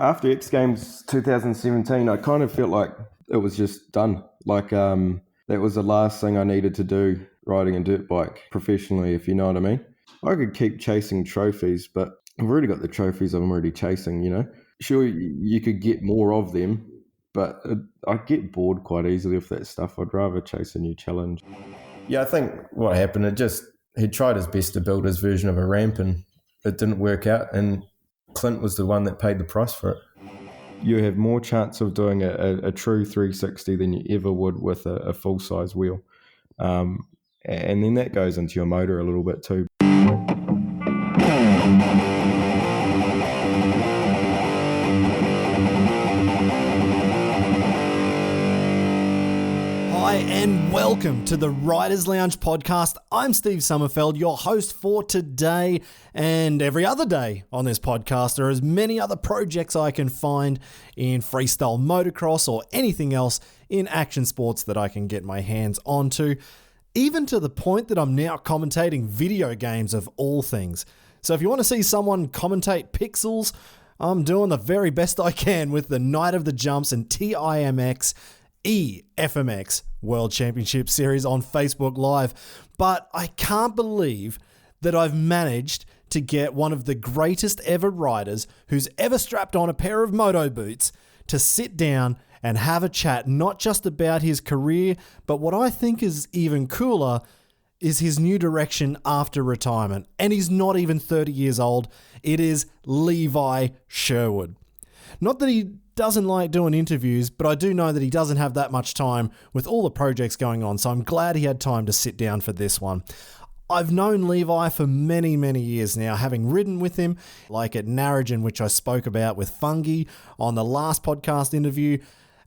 After X Games 2017, I kind of felt like it was just done. Like that was the last thing I needed to do riding a dirt bike professionally, if you know what I mean. I could keep chasing trophies, but I've already got the trophies I'm already chasing, you know. Sure, you could get more of them, but I get bored quite easily with that stuff. I'd rather chase a new challenge. Yeah, I think what happened, he tried his best to build his version of a ramp and it didn't work out, and Clint was the one that paid the price for it. You have more chance of doing a true 360 than you ever would with a full-size wheel. And then that goes into your motor a little bit too. Hi and welcome to the Riders Lounge podcast. I'm Steve Summerfeld, your host for today and every other day on this podcast. There are as many other projects I can find in freestyle motocross or anything else in action sports that I can get my hands onto, even to the point that I'm now commentating video games of all things. So if you want to see someone commentate pixels, I'm doing the very best I can with the Night of the Jumps and TIMX FMX World Championship Series on Facebook Live. But I can't believe that I've managed to get one of the greatest ever riders who's ever strapped on a pair of moto boots to sit down and have a chat, not just about his career, but what I think is even cooler is his new direction after retirement. And he's not even 30 years old. It is Levi Sherwood. Not that he doesn't like doing interviews, but I do know that he doesn't have that much time with all the projects going on, so I'm glad he had time to sit down for this one. I've known Levi for many, many years now, having ridden with him, like at Narrogin, which I spoke about with Fungi on the last podcast interview,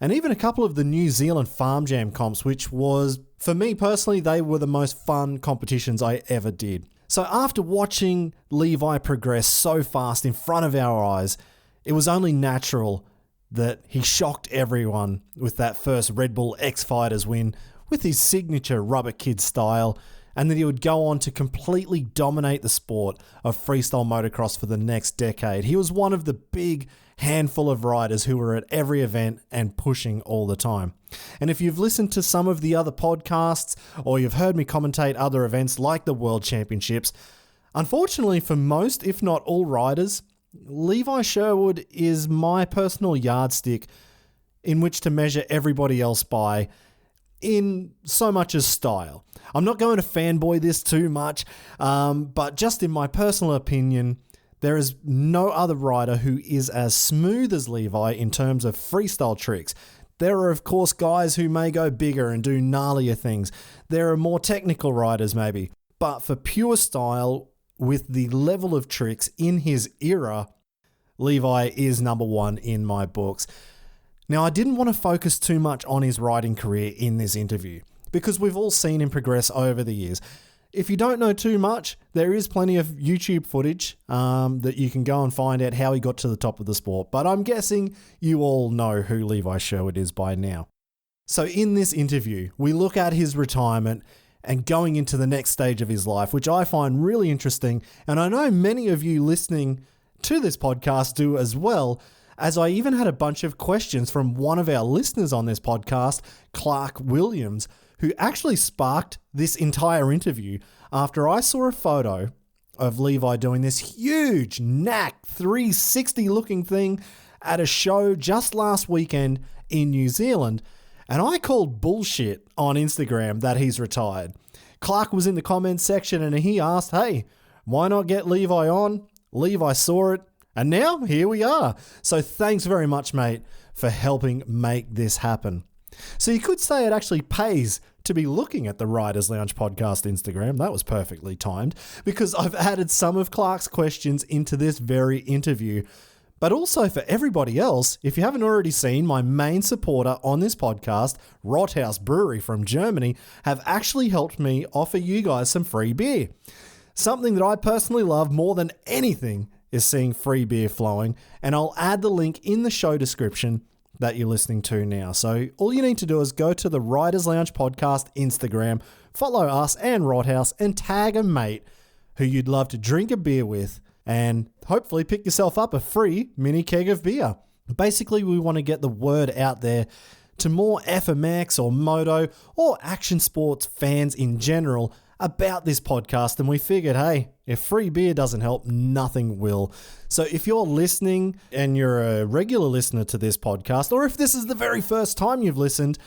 and even a couple of the New Zealand Farm Jam comps, which was, for me personally, they were the most fun competitions I ever did. So after watching Levi progress so fast in front of our eyes, it was only natural that he shocked everyone with that first Red Bull X Fighters win with his signature rubber kid style, and that he would go on to completely dominate the sport of freestyle motocross for the next decade. He was one of the big handful of riders who were at every event and pushing all the time. And if you've listened to some of the other podcasts or you've heard me commentate other events like the World Championships, unfortunately for most, if not all riders, Levi Sherwood is my personal yardstick in which to measure everybody else by in so much as style. I'm not going to fanboy this too much, but just in my personal opinion, there is no other rider who is as smooth as Levi in terms of freestyle tricks. There are, of course, guys who may go bigger and do gnarlier things. There are more technical riders maybe, but for pure style, with the level of tricks in his era, Levi is number one in my books. Now, I didn't want to focus too much on his riding career in this interview because we've all seen him progress over the years. If you don't know too much, there is plenty of YouTube footage that you can go and find out how he got to the top of the sport. But I'm guessing you all know who Levi Sherwood is by now. So in this interview, we look at his retirement and going into the next stage of his life, which I find really interesting. And I know many of you listening to this podcast do as well, as I even had a bunch of questions from one of our listeners on this podcast, Clark Williams, who actually sparked this entire interview after I saw a photo of Levi doing this huge NAC 360 looking thing at a show just last weekend in New Zealand. And I called bullshit on Instagram that he's retired. Clark was in the comments section and he asked, hey, why not get Levi on? Levi saw it, and now here we are. So thanks very much, mate, for helping make this happen. So you could say it actually pays to be looking at the Riders Lounge podcast Instagram. That was perfectly timed because I've added some of Clark's questions into this very interview. But also for everybody else, if you haven't already seen, my main supporter on this podcast, Rothaus Brewery from Germany, have actually helped me offer you guys some free beer. Something that I personally love more than anything is seeing free beer flowing, and I'll add the link in the show description that you're listening to now. So all you need to do is go to the Riders Lounge podcast Instagram, follow us and Rothaus, and tag a mate who you'd love to drink a beer with and hopefully pick yourself up a free mini keg of beer. Basically, we want to get the word out there to more FMX or moto or action sports fans in general about this podcast, and we figured, hey, if free beer doesn't help, nothing will. So if you're listening and you're a regular listener to this podcast, or if this is the very first time you've listened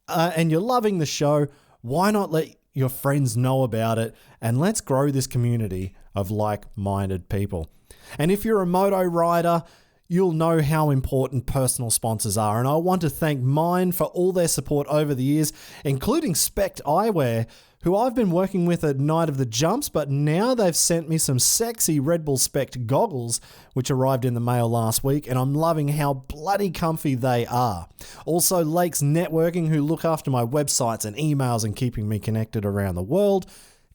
and you're loving the show, why not let your friends know about it, and let's grow this community of like-minded people. And if you're a moto rider, you'll know how important personal sponsors are, and I want to thank mine for all their support over the years, including Spect Eyewear, who I've been working with at Night of the Jumps, but now they've sent me some sexy Red Bull Spect goggles, which arrived in the mail last week, and I'm loving how bloody comfy they are. Also, Lakes Networking, who look after my websites and emails and keeping me connected around the world.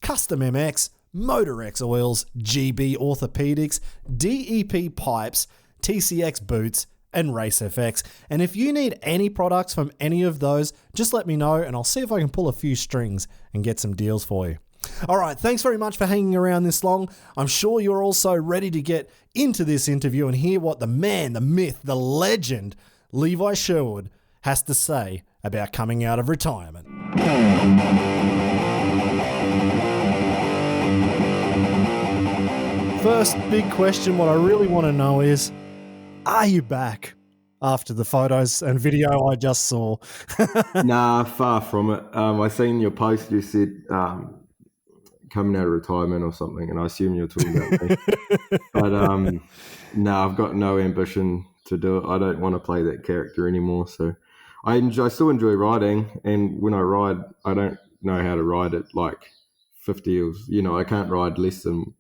Custom MX, Motorex Oils, GB Orthopedics, DEP Pipes, TCX Boots, and RaceFX. And if you need any products from any of those, just let me know and I'll see if I can pull a few strings and get some deals for you. All right, thanks very much for hanging around this long. I'm sure you're also ready to get into this interview and hear what the man, the myth, the legend, Levi Sherwood has to say about coming out of retirement. First big question, what I really want to know is, are you back after the photos and video I just saw? Nah, far from it. I seen your post, you said coming out of retirement or something, and I assume you're talking about me. But no, I've got no ambition to do it. I don't want to play that character anymore. So I still enjoy riding, and when I ride, I don't know how to ride at like 50 or, I can't ride less than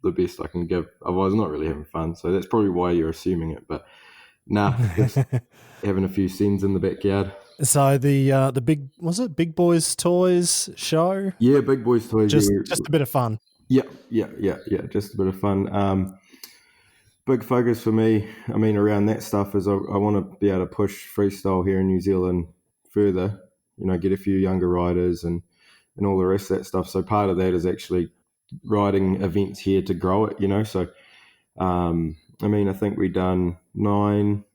the best I can give. Otherwise, I'm not really having fun. So that's probably why you're assuming it. But nah, just having a few scenes in the backyard. So the Big Boys Toys show? Yeah, Big Boys Toys. Just a bit of fun. Yeah. Just a bit of fun. Big focus for me, around that stuff is I want to be able to push freestyle here in New Zealand further, get a few younger riders and all the rest of that stuff. So part of that is actually riding events here to grow it, So, I think we done nine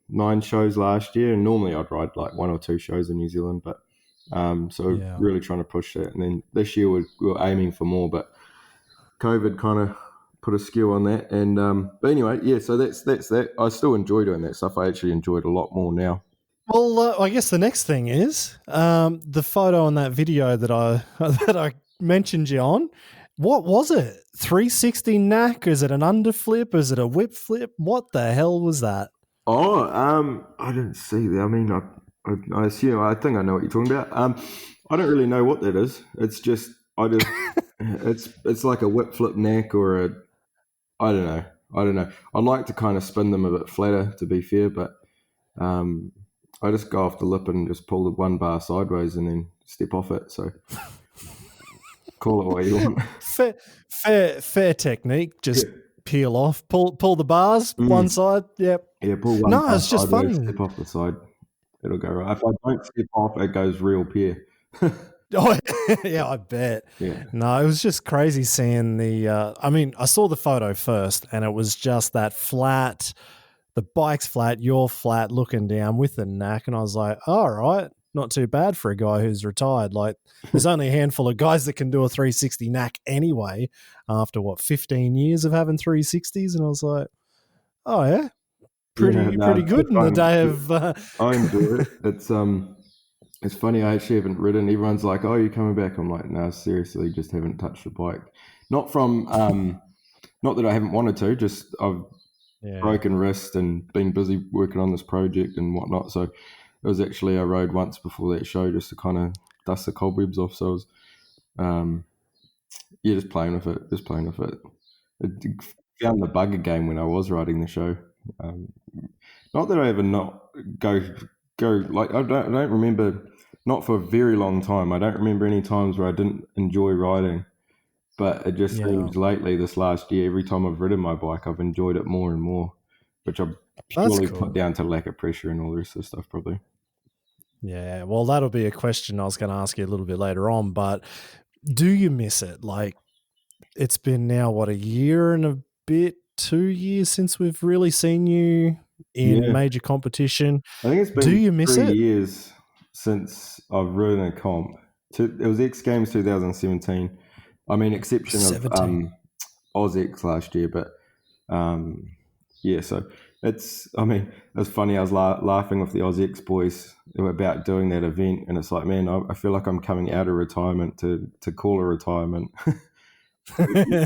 shows last year, and normally I'd ride like one or two shows in New Zealand, but really trying to push that. And then this year we were aiming for more, but COVID kind of put a skew on that. And but anyway, yeah. So that's that. I still enjoy doing that stuff. I actually enjoy it a lot more now. Well, I guess the next thing is the photo and that video that I mentioned you on. What was it? 360 knack? Is it an underflip? Is it a whip flip? What the hell was that? Oh, I didn't see that. I assume, I think I know what you're talking about. I don't really know what that is. It's just, it's like a whip flip knack or I don't know. I'd like to kind of spin them a bit flatter, to be fair, but I just go off the lip and just pull the one bar sideways and then step off it. So call it what you want. Fair technique. Just peel off, pull the bars one side. Yep. Yeah, pull one. No, it's just funny. Step off the side. It'll go right. If I don't step off, it goes real pear. Oh, yeah, I bet. Yeah. No, it was just crazy seeing I saw the photo first and it was just that flat, the bike's flat, you're flat looking down with the knack. And I was like, all right, not too bad for a guy who's retired. Like there's only a handful of guys that can do a 360 knack anyway after 15 years of having 360s. And I was like, oh yeah, pretty good in the day of. I enjoy it. It's funny. I actually haven't ridden. Everyone's like, "Oh, you're coming back." I'm like, "No, seriously, just haven't touched the bike." Not from, not that I haven't wanted to. Just I've broken wrist and been busy working on this project and whatnot. So it was actually I rode once before that show just to kind of dust the cobwebs off. So I was, just playing with it. It found the bugger game when I was riding the show. Not that I ever not go like I don't remember, not for a very long time. I don't remember any times where I didn't enjoy riding, but it just seems lately this last year, every time I've ridden my bike, I've enjoyed it more and more, which I purely put down to lack of pressure and all the rest of the stuff probably. Yeah, well, that'll be a question I was going to ask you a little bit later on, but do you miss it? Like it's been now, a year and a bit, 2 years since we've really seen you in Yeah, major competition. I think it's Do been you miss 3 it? years since I've ridden a comp. It was X Games 2017. I mean, exception of 17. OzX last year, but um, yeah. So I mean, it's funny. I was laughing with the OzX boys about doing that event, and it's like, man, I feel like I'm coming out of retirement to call a retirement.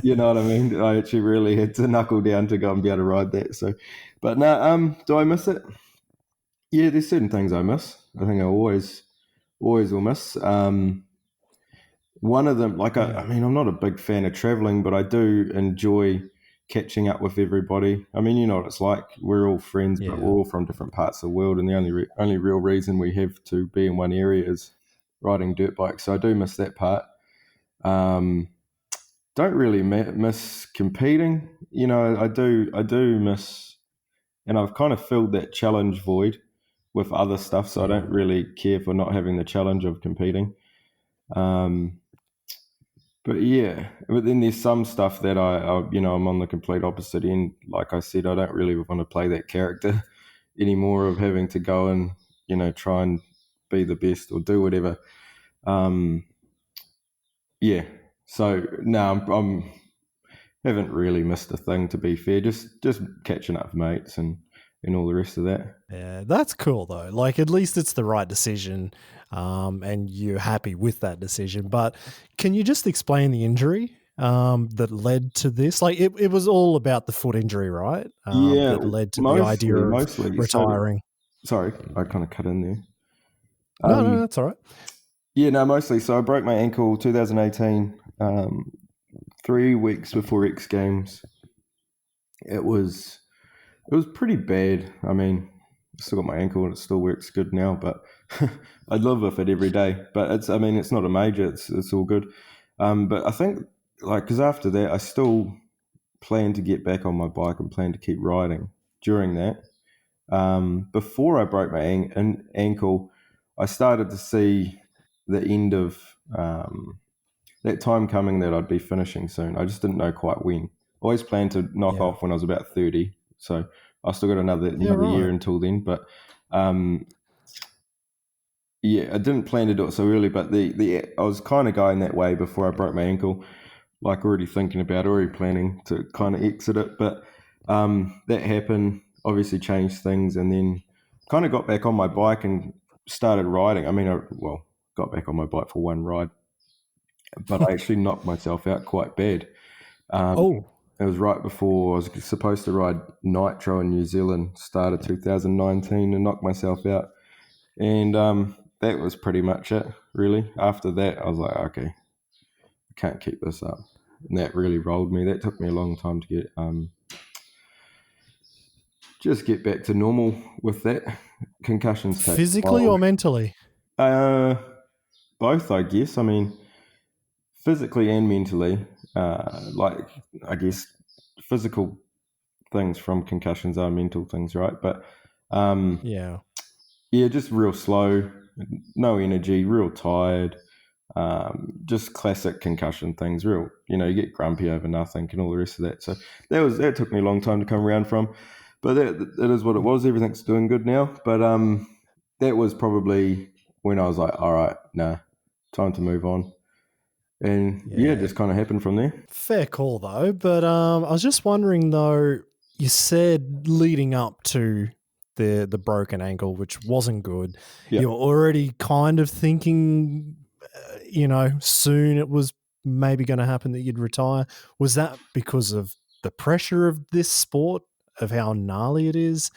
You know what I mean? I actually really had to knuckle down to go and be able to ride that. So, but no, do I miss it? Yeah, there's certain things I miss. I think I always will miss. One of them, like Yeah. I mean, I'm not a big fan of traveling, but I do enjoy catching up with everybody. I mean, you know what it's like. We're all friends, but we're Yeah. all from different parts of the world, and the only real reason we have to be in one area is riding dirt bikes. So I do miss that part. Um, don't really miss competing. You know, I do miss, and I've kind of filled that challenge void with other stuff. So I Yeah. don't really care for not having the challenge of competing. Um, but yeah, but then there's some stuff that I'm on the complete opposite end. Like I said, I don't really want to play that character anymore of having to go and try and be the best or do whatever. Um, yeah. So no, I'm haven't really missed a thing, to be fair. Just catching up with mates and all the rest of that. Yeah, that's cool though. Like at least it's the right decision, and you're happy with that decision. But can you just explain the injury that led to this? Like it was all about the foot injury, right? Yeah, That led to the idea mostly, of mostly. So retiring. sorry, I kind of cut in there. No, no, Um, that's all right. yeah, no, mostly. So I broke my ankle 2018, 3 weeks before X Games. It was pretty bad. I mean, I still got my ankle and it still works good now, but I live with it every day. But it's not a major. It's all good. But I think because after that, I still plan to get back on my bike and plan to keep riding during that. Before I broke my ankle, I started to see the end of that time coming that I'd be finishing soon. I just didn't know quite when. Always planned to knock Yeah. off when I was about 30, so I still got another Yeah, year right. until then. But um, yeah, I didn't plan to do it so early. But the I was kind of going that way before I broke my ankle, like already thinking about, already planning to kind of exit it. But that happened, obviously changed things, and then kind of got back on my bike and started riding. I mean, got back on my bike for one ride, but I actually knocked myself out quite bad. Oh, It was right before I was supposed to ride Nitro in New Zealand, start of 2019, and knocked myself out. And that was pretty much it, really. After that, I was like, okay, I can't keep this up. And that really rolled me. That took me a long time to get just get back to normal with that. Concussions take a physically while. or mentally? Uh, Both, I guess. I mean, physically and mentally. Like, I guess physical things from concussions are mental things, right? But Yeah. yeah, just real slow, no energy, real tired. Just classic concussion things. Real, you get grumpy over nothing and all the rest of that. So that took me a long time to come around from, but that is what it was. Everything's doing good now. But that was probably when I was like, all right, nah, time to move on. And yeah, it Yeah. just kind of happened from there. Fair call though, but I was just wondering though. You said leading up to the broken ankle, which wasn't good, Yeah. you're already kind of thinking, soon it was maybe going to happen that you'd retire. Was that because of the pressure of this sport, of how gnarly it is,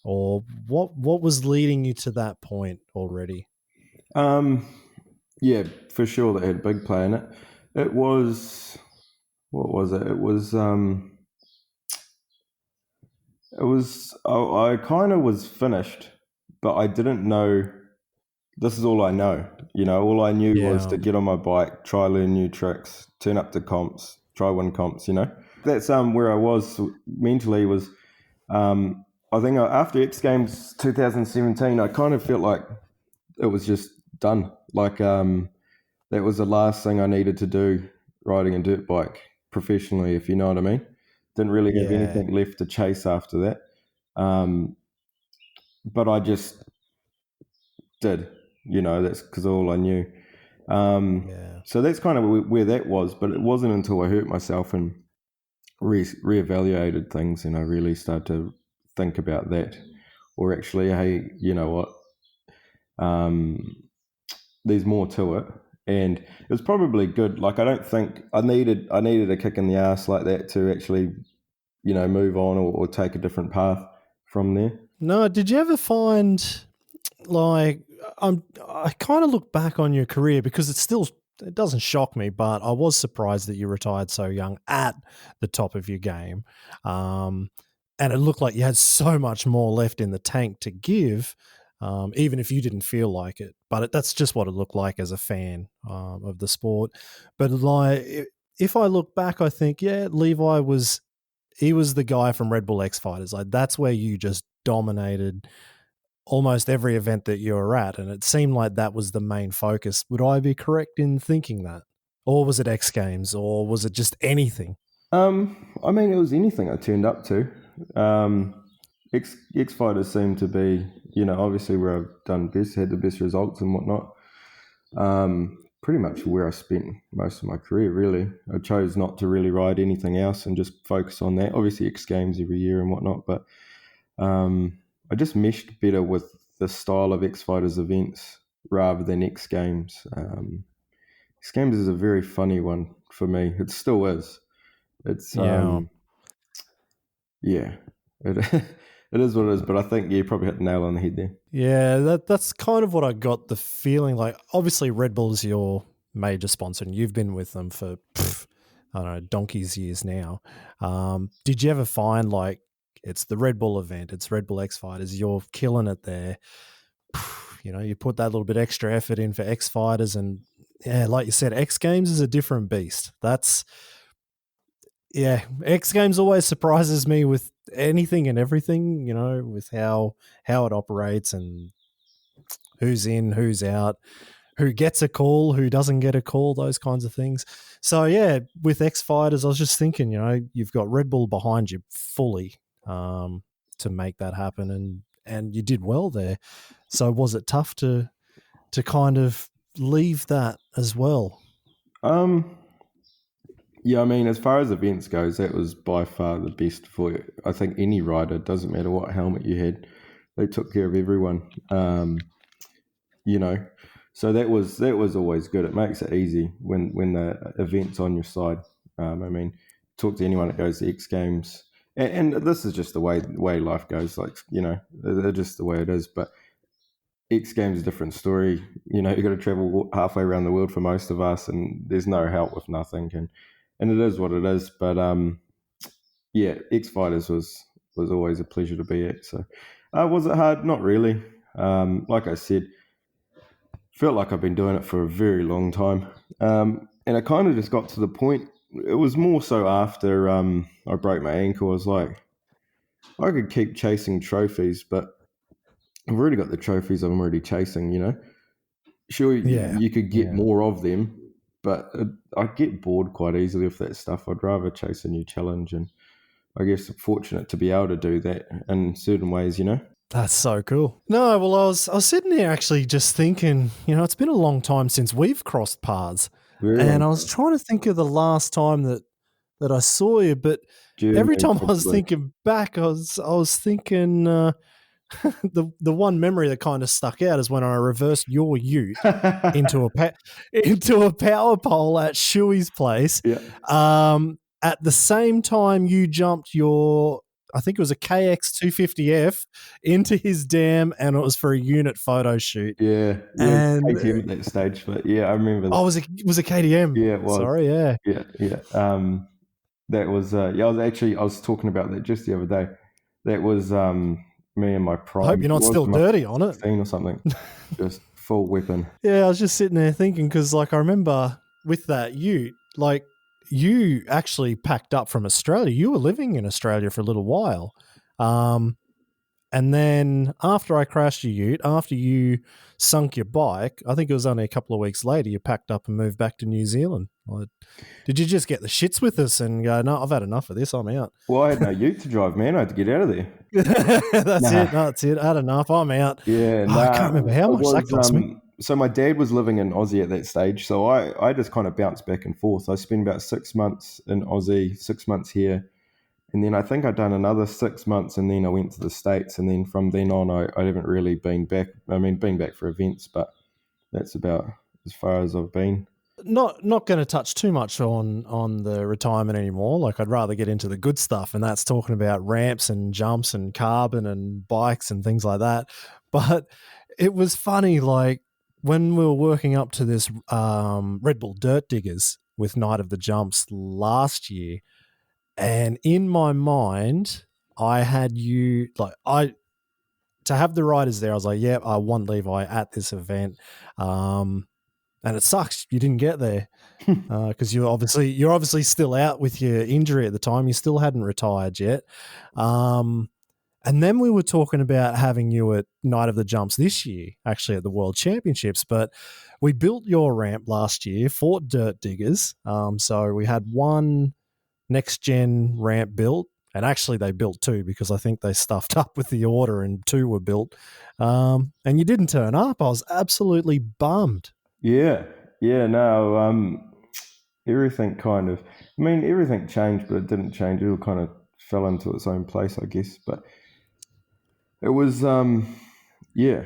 or what was leading you to that point already? Um, yeah, for sure that had a big play in it. It was what was it? I kind of was finished, but I didn't know. This is all I know. All I knew was Yeah. to get on my bike, try learn new tricks, turn up to comps, try win comps. That's where I was mentally was. I think after X Games 2017, I kind of felt like it was just done. Like that was the last thing I needed to do riding a dirt bike professionally, if you know what I mean. Didn't really have Yeah. anything left to chase after that. But I just did, that's because all I knew. Yeah. So that's kind of where that was, but it wasn't until I hurt myself and reevaluated things and I really started to think about that. Or actually, hey, you know what? There's more to it. And it was probably good. Like, I don't think I needed a kick in the ass like that to actually, move on or take a different path from there. No, did you ever find like I kind of look back on your career because it doesn't shock me, but I was surprised that you retired so young at the top of your game. And it looked like you had so much more left in the tank to give, even if you didn't feel like it. But that's just what it looked like as a fan of the sport. But like, if I look back, I think, yeah, Levi was the guy from Red Bull X Fighters. Like, that's where you just dominated almost every event that you were at, and it seemed like that was the main focus. Would I be correct in thinking that? Or was it X Games, or was it just anything? I mean, it was anything I turned up to. X Fighters seemed to be, obviously where I've done best, had the best results and whatnot. Pretty much where I spent most of my career, really. I chose not to really ride anything else and just focus on that. Obviously, X Games every year and whatnot, but I just meshed better with the style of X Fighters events rather than X Games. X Games is a very funny one for me. It still is. It's Yeah. yeah, it, it is what it is. But I think you probably hit the nail on the head there. Yeah, that's kind of what I got the feeling like. Obviously, Red Bull is your major sponsor, and you've been with them for, I don't know, donkey's years now. Did you ever find like it's the Red Bull event, it's Red Bull X Fighters, you're killing it there? You put that little bit extra effort in for X Fighters, and yeah, like you said, X Games is a different beast. X Games always surprises me with anything and everything, with how it operates and who's in, who's out, who gets a call, who doesn't get a call, those kinds of things. So yeah, with X Fighters, I was just thinking, you've got Red Bull behind you fully to make that happen, and you did well there. So was it tough to kind of leave that as well? Yeah, I mean, as far as events goes, that was by far the best for, I think, any rider. Doesn't matter what helmet you had, they took care of everyone. So that was always good. It makes it easy when the event's on your side. I mean, talk to anyone that goes to X Games, and this is just the way life goes. Like, it's just the way it is. But X Games is a different story. You got to travel halfway around the world for most of us, and there's no help with nothing, and it is what it is. But yeah, X Fighters was always a pleasure to be at. So, was it hard? Not really. Like I said, felt like I've been doing it for a very long time, and I kind of just got to the point. It was more so after I broke my ankle. I was like, I could keep chasing trophies, but I've already got the trophies I'm already chasing. Sure, Yeah. you could get more of them, but I get bored quite easily with that stuff. I'd rather chase a new challenge, and I guess I'm fortunate to be able to do that in certain ways. That's so cool. No, well, I was sitting here actually just thinking, it's been a long time since we've crossed paths. Very long And I was time. trying to think of the last time that I saw you, but every Germany, time I was probably. thinking back, I was thinking the one memory that kind of stuck out is when I reversed your ute into a power pole at Shuey's place. Yeah. At the same time, you jumped your, I think it was a KX 250F into his dam, and it was for a unit photo shoot. Yeah, And KTM at that stage, but yeah, I remember that. was a KTM. Yeah, it was. Sorry, yeah. Yeah. That was I was talking about that just the other day. That was me and my prime. I hope you're not still dirty on it. 16 or something. Just full weapon. Yeah, I was just sitting there thinking because, like, I remember with that ute, like, you actually packed up from Australia. You were living in Australia for a little while. And then after I crashed your ute, after you sunk your bike, I think it was only a couple of weeks later, you packed up and moved back to New Zealand. Like, did you just get the shits with us and go, no, I've had enough of this, I'm out? Well, I had no ute to drive, man. I had to get out of there. That's Nah. it. No, that's it. I had enough. I'm out. Yeah, Oh, I nah. can't remember how much that cost me. So my dad was living in Aussie at that stage, so I just kind of bounced back and forth. I spent about 6 months in Aussie, 6 months here, and then I think I'd done another 6 months, and then I went to the States, and then from then on, I haven't really been back. I mean, been back for events, but that's about as far as I've been. Not going to touch too much on the retirement anymore. Like, I'd rather get into the good stuff, and that's talking about ramps and jumps and carbon and bikes and things like that. But it was funny, like when we were working up to this Red Bull Dirt Diggers with Night of the Jumps last year, and in my mind, I had you to have the riders there. I was like, yeah, I want Levi at this event. And it sucks you didn't get there because you're obviously still out with your injury at the time. You still hadn't retired yet. And then we were talking about having you at Night of the Jumps this year, actually at the World Championships. But we built your ramp last year for Dirt Diggers. So we had one next gen ramp built. And actually, they built two because I think they stuffed up with the order and two were built. And you didn't turn up. I was absolutely bummed. Yeah, no, everything kind of, I mean, everything changed, but it didn't change. It all kind of fell into its own place, I guess. But it was, yeah,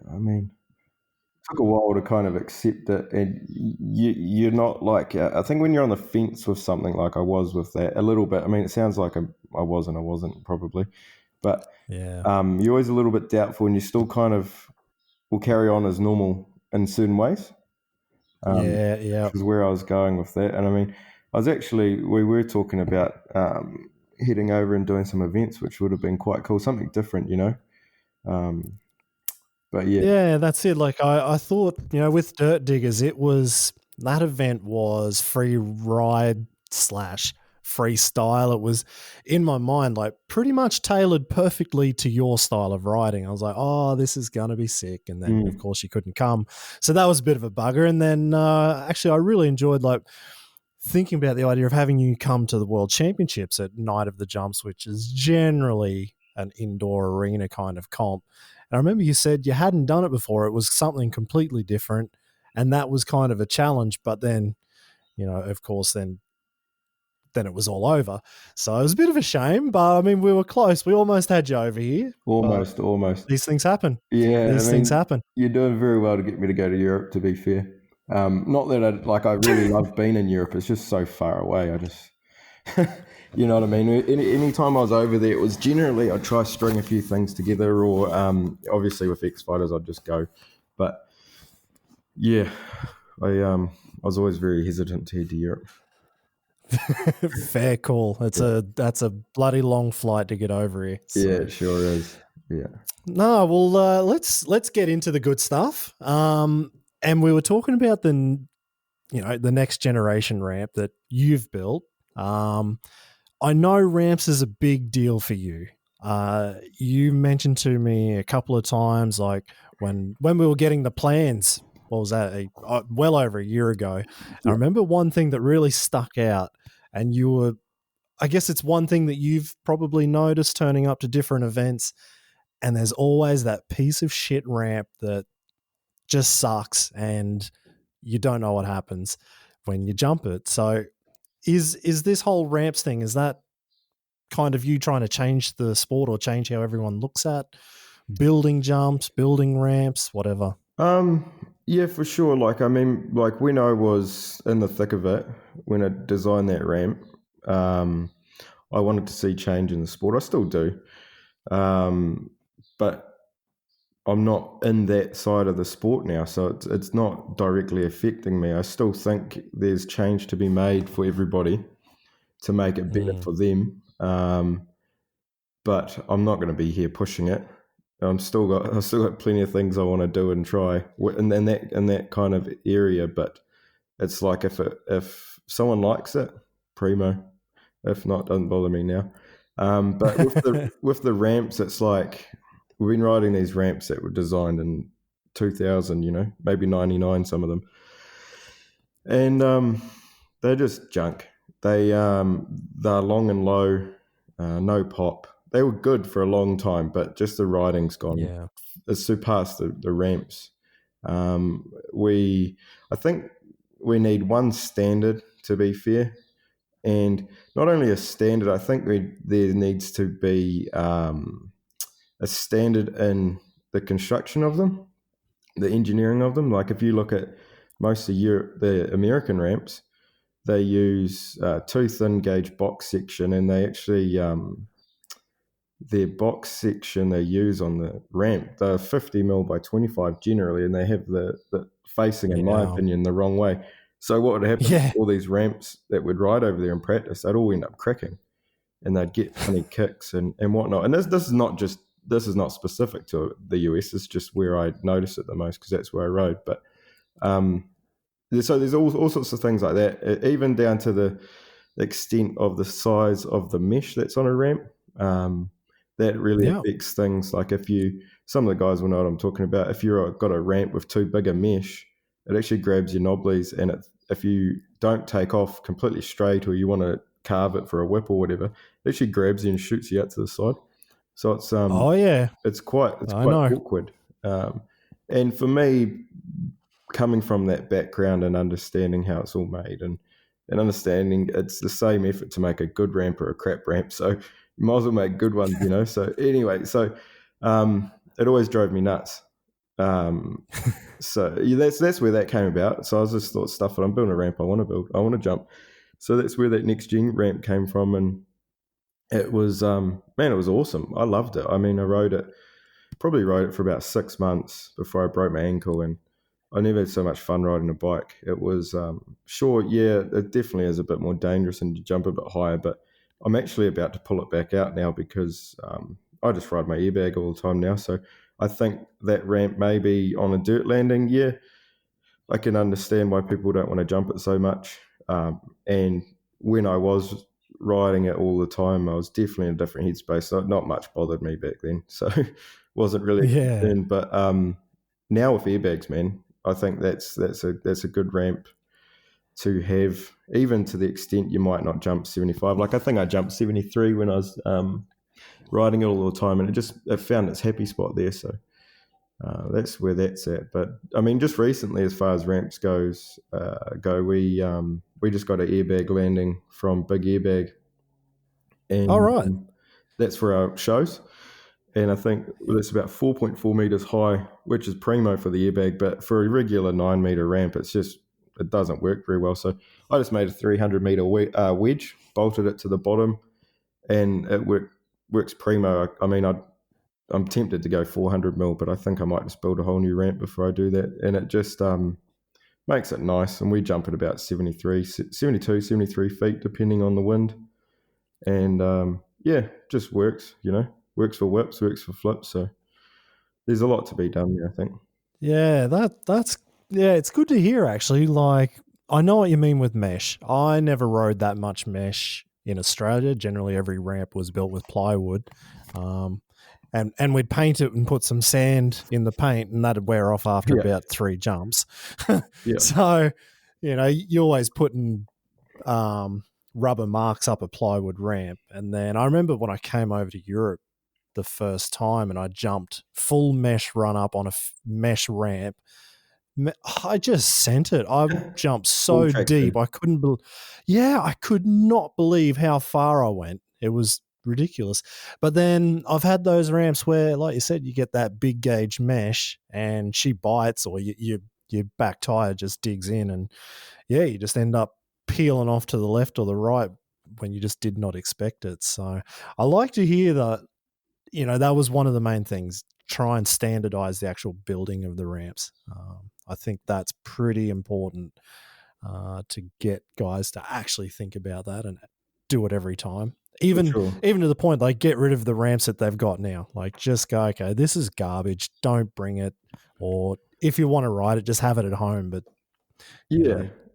I mean, it took a while to kind of accept it. And you're not like, I think when you're on the fence with something like I was with that, a little bit, I mean, it sounds like I wasn't probably, but Yeah. you're always a little bit doubtful and you still kind of will carry on as normal in certain ways. Yeah. Which is where I was going with that. And I mean, we were talking about heading over and doing some events, which would have been quite cool, something different, you know. But yeah. Yeah, that's it. Like I thought, with Dirt Diggers, that event was free ride / freestyle. It was in my mind, like pretty much tailored perfectly to your style of riding. I was like, oh, this is going to be sick. And then of course you couldn't come. So that was a bit of a bugger. And then actually I really enjoyed like thinking about the idea of having you come to the World Championships at Night of the Jumps, which is generally an indoor arena kind of comp. And I remember you said you hadn't done it before. It was something completely different. And that was kind of a challenge. But then, of course, then it was all over. So it was a bit of a shame, but I mean, we were close. We almost had you over here. Almost. These things happen. Yeah, These things happen. You're doing very well to get me to go to Europe, to be fair. Not that I really love being in Europe. It's just so far away. I just, you know what I mean? Any time I was over there, it was generally I'd try to string a few things together or obviously with X-Fighters, I'd just go. But yeah, I was always very hesitant to head to Europe. Fair call. That's a bloody long flight to get over here. So. Yeah, it sure is. Yeah. No, well, let's get into the good stuff. And we were talking about the next generation ramp that you've built. I know ramps is a big deal for you. You mentioned to me a couple of times, like when we were getting the plans. What was that? Well over a year ago. Yeah. I remember one thing that really stuck out, and I guess it's one thing that you've probably noticed turning up to different events, and there's always that piece of shit ramp that just sucks, and you don't know what happens when you jump it. So is this whole ramps thing, is that kind of you trying to change the sport or change how everyone looks at building jumps, building ramps, whatever? Yeah, for sure. Like, I mean, like when I was in the thick of it, when I designed that ramp, I wanted to see change in the sport. I still do. But I'm not in that side of the sport now, so it's not directly affecting me. I still think there's change to be made for everybody to make it better for them. But I'm not going to be here pushing it. I've still got plenty of things I want to do and try in that kind of area. But it's like if someone likes it, primo. If not, doesn't bother me now. But with the ramps, it's like we've been riding these ramps that were designed in 2000, maybe 99, some of them. and they're just junk. They're long and low, no pop. They were good for a long time, but just the riding's gone. Yeah. It's surpassed the ramps. I think we need one standard, to be fair, and not only a standard. I think there needs to be a standard in the construction of them, the engineering of them. Like if you look at most of the American ramps, they use two thin gauge box section, and they actually their box section they use on the ramp, they're 50 mil by 25 generally, and they have the facing, in my Yeah. opinion, the wrong way. So what would happen? Yeah. All these ramps that would ride over there in practice, they'd all end up cracking, and they'd get funny kicks and whatnot. And this is not specific to the US. It's just where I notice it the most because that's where I rode. But so there's all sorts of things like that, even down to the extent of the size of the mesh that's on a ramp. That really affects things. Like some of the guys will know what I'm talking about. If you've got a ramp with too big a mesh, it actually grabs your knobblies, and if you don't take off completely straight, or you want to carve it for a whip or whatever, it actually grabs you and shoots you out to the side. So it's quite awkward. And for me, coming from that background and understanding how it's all made and understanding it's the same effort to make a good ramp or a crap ramp, so you might as well make good ones, you know. So anyway, it always drove me nuts. So that's where that came about. So I was just thought, stuff it, I'm building a ramp I want to build. I want to jump. So that's where that next gen ramp came from, and it was it was awesome. I loved it. I mean, I probably rode it for about 6 months before I broke my ankle, and I never had so much fun riding a bike. It was it definitely is a bit more dangerous and you jump a bit higher, but I'm actually about to pull it back out now because I just ride my airbag all the time now. So I think that ramp may be on a dirt landing. Yeah, I can understand why people don't want to jump it so much. And when I was riding it all the time, I was definitely in a different headspace. So not much bothered me back then. So wasn't really a concern. But now with airbags, man, I think that's a good ramp to have, even to the extent you might not jump 75. Like I think I jumped 73 when I was riding it all the time, and it found its happy spot there. So that's where that's at. But I mean, just recently, as far as ramps go, we just got an airbag landing from Big Airbag, and all right. That's for our shows. And I think it's about 4.4 meters high, which is primo for the airbag. But for a regular 9 meter ramp, it doesn't work very well. So I just made a 300 meter wedge, bolted it to the bottom, and it works primo. I mean, I'm tempted to go 400 mil, but I think I might just build a whole new ramp before I do that. And it just makes it nice. And we jump at about 72, 73 feet, depending on the wind. And just works, you know. Works for whips, works for flips. So there's a lot to be done there, I think. Yeah, it's good to hear actually. Like, I know what you mean with mesh. I never rode that much mesh in Australia. Generally, every ramp was built with plywood. And we'd paint it and put some sand in the paint, and that'd wear off after about 3 jumps. So, you know, you're always putting rubber marks up a plywood ramp. And then I remember when I came over to Europe the first time and I jumped full mesh run up on a mesh ramp, I just sent it. I jumped so deep. I could not believe how far I went. It was ridiculous. But then I've had those ramps where, like you said, you get that big gauge mesh and she bites, or your back tire just digs in, and you just end up peeling off to the left or the right when you just did not expect it. So I like to hear that, you know, that was one of the main things, try and standardize the actual building of the ramps. I think that's pretty important to get guys to actually think about that and do it every time. Even to the point, like, get rid of the ramps that they've got now. Like, just go, okay, this is garbage. Don't bring it. Or if you want to ride it, just have it at home. But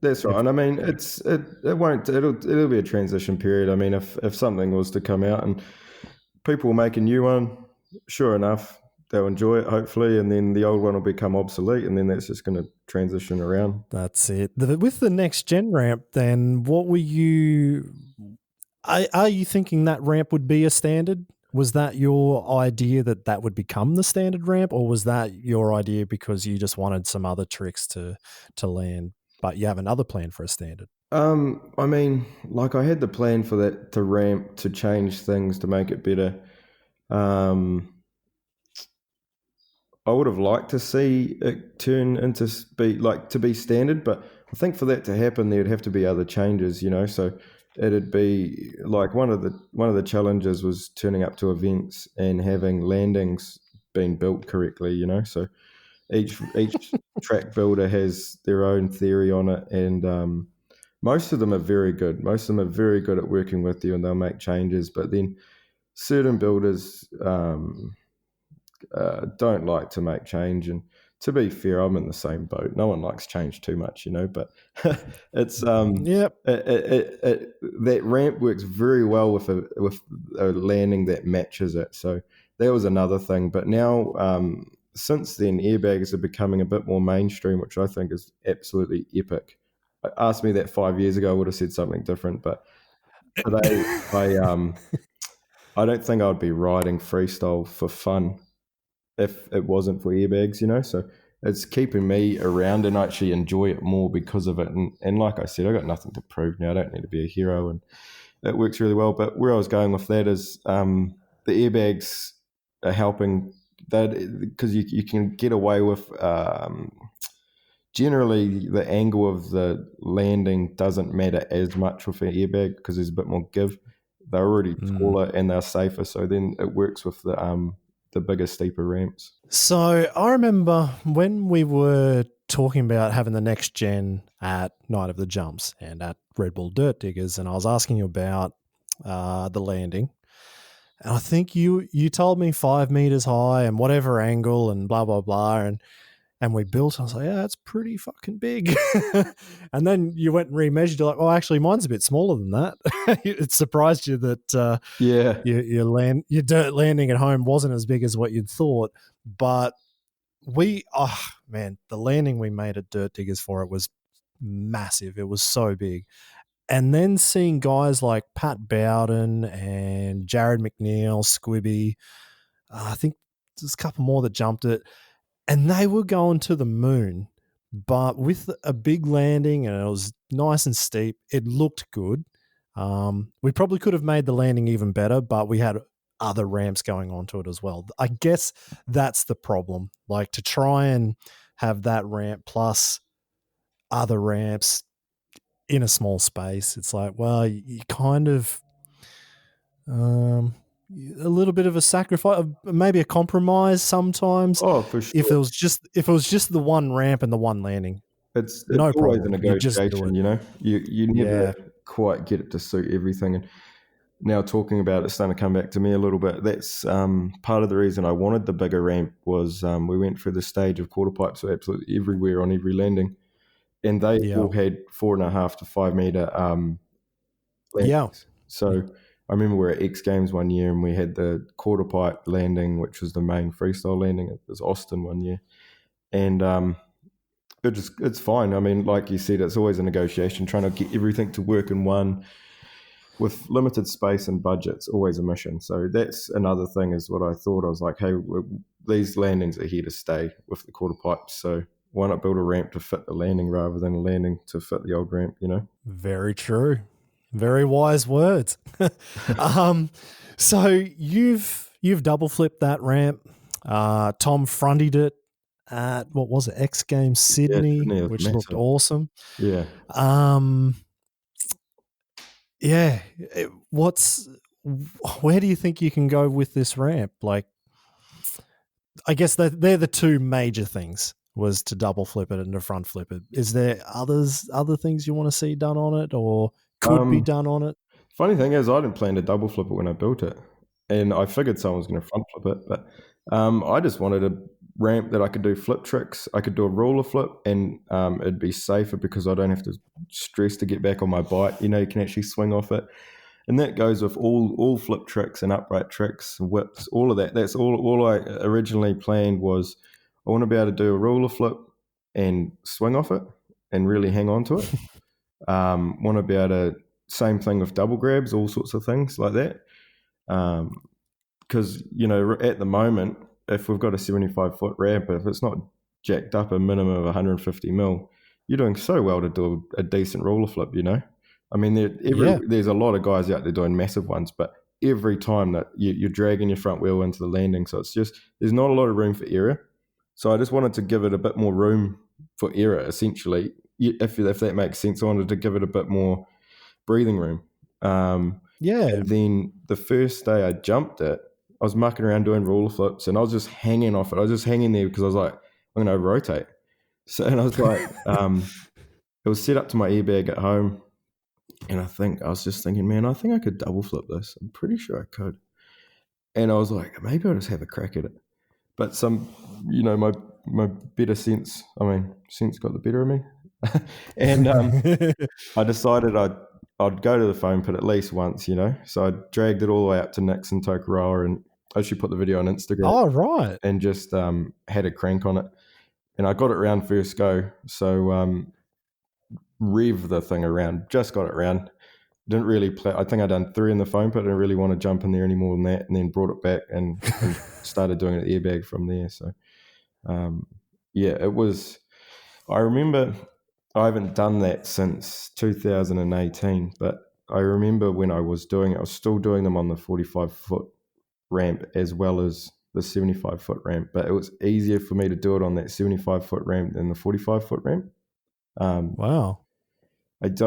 that's right. And I mean, it'll be a transition period. I mean, if something was to come out and people will make a new one, sure enough, they'll enjoy it hopefully, and then the old one will become obsolete, and then that's just going to transition around. That's it. With the next gen ramp, then what were you? Are you thinking that ramp would be a standard? Was that your idea that would become the standard ramp, or was that your idea because you just wanted some other tricks to land, but you have another plan for a standard? I mean, like I had the plan for that to ramp to change things to make it better. I would have liked to see it turn into to be standard, but I think for that to happen, there'd have to be other changes, So it'd be like one of the challenges was turning up to events and having landings being built correctly, So each track builder has their own theory on it, and most of them are very good. Most of them are very good at working with you, and they'll make changes. But then certain builders don't like to make change. And to be fair, I'm in the same boat. No one likes change too much, But it's Yep. That ramp works very well with a landing that matches it. So that was another thing. But now, since then, airbags are becoming a bit more mainstream, which I think is absolutely epic. Asked me that 5 years ago, I would have said something different. But today, I don't think I'd be riding freestyle for fun if it wasn't for airbags, So it's keeping me around, and I actually enjoy it more because of it. And like I said, I got nothing to prove now. I don't need to be a hero, and it works really well. But where I was going with that is the airbags are helping that because you can get away with generally the angle of the landing doesn't matter as much with an airbag because there's a bit more give. They're already taller and they're safer, so then it works with the bigger, steeper ramps. So I remember when we were talking about having the next gen at Night of the Jumps and at Red Bull Dirt Diggers, and I was asking you about the landing. And I think you told me 5 meters high and whatever angle and blah, blah, blah. And we built, I was like, yeah, that's pretty fucking big. And then you went and remeasured. You're like, well, actually, mine's a bit smaller than that. It surprised you that your dirt landing at home wasn't as big as what you'd thought. But the landing we made at Dirt Diggers for it was massive. It was so big. And then seeing guys like Pat Bowden and Jared McNeil, Squibby, I think there's a couple more that jumped it. And they were going to the moon, but with a big landing and it was nice and steep. It looked good. We probably could have made the landing even better, but we had other ramps going onto it as well. I guess that's the problem. Like to try and have that ramp plus other ramps in a small space, it's like, well, you kind of a little bit of a sacrifice, maybe a compromise sometimes. Oh, for sure. If it was just the one ramp and the one landing, it's no always problem. a negotiation, You never quite get it to suit everything. And now talking about it, starting to come back to me a little bit. That's part of the reason I wanted the bigger ramp was we went through the stage of quarter pipes absolutely everywhere on every landing, and they all had 4.5 to 5 meter landings. Yeah. So I remember we were at X Games one year and we had the quarter pipe landing, which was the main freestyle landing. It was Austin one year. And it's fine. I mean, like you said, it's always a negotiation, trying to get everything to work in one with limited space and budget. It's always a mission. So that's another thing is what I thought. I was like, hey, these landings are here to stay with the quarter pipes. So why not build a ramp to fit the landing rather than a landing to fit the old ramp, Very true. Very wise words. So you've double flipped that ramp. Tom fronted it at what was it, X Games Sydney, which looked awesome. Yeah. Where do you think you can go with this ramp? Like, I guess they're the two major things. Was to double flip it and to front flip it. Is there other things you want to see done on it or could be done on it? Funny thing is, I didn't plan to double flip it when I built it, and I figured someone was going to front flip it, but I just wanted a ramp that I could do flip tricks. I could do a roller flip, and it'd be safer because I don't have to stress to get back on my bike. You can actually swing off it. And that goes with all flip tricks and upright tricks, whips, all of that. That's all I originally planned was I want to be able to do a ruler flip and swing off it and really hang on to it. Want to be able to, same thing with double grabs, all sorts of things like that. Because, at the moment, if we've got a 75-foot ramp, if it's not jacked up a minimum of 150 mil, you're doing so well to do a decent ruler flip, I mean, there's a lot of guys out there doing massive ones, but every time that you're dragging your front wheel into the landing, so it's just, there's not a lot of room for error. So I just wanted to give it a bit more room for error, essentially, if that makes sense. I wanted to give it a bit more breathing room. And then the first day I jumped it, I was mucking around doing ruler flips, and I was just hanging off it. I was just hanging there because I was like, I'm going to rotate. So, and I was like, it was set up to my airbag at home. And I was just thinking, man, I think I could double flip this. I'm pretty sure I could. And I was like, maybe I'll just have a crack at it. But my better sense got the better of me. And I decided I'd go to the foam pit at least once, So I dragged it all the way up to Nick's in Tokoroa, and I should put the video on Instagram. Oh, right. And just had a crank on it. And I got it round first go. So rev the thing around, just got it round. Didn't really play. I think I done 3 in the foam pit. I didn't really want to jump in there any more than that, and then brought it back and started doing it airbag from there. So, it was. I remember I haven't done that since 2018, but I remember when I was doing it, I was still doing them on the 45-foot ramp as well as the 75-foot ramp, but it was easier for me to do it on that 75-foot ramp than the 45-foot ramp. Wow. Is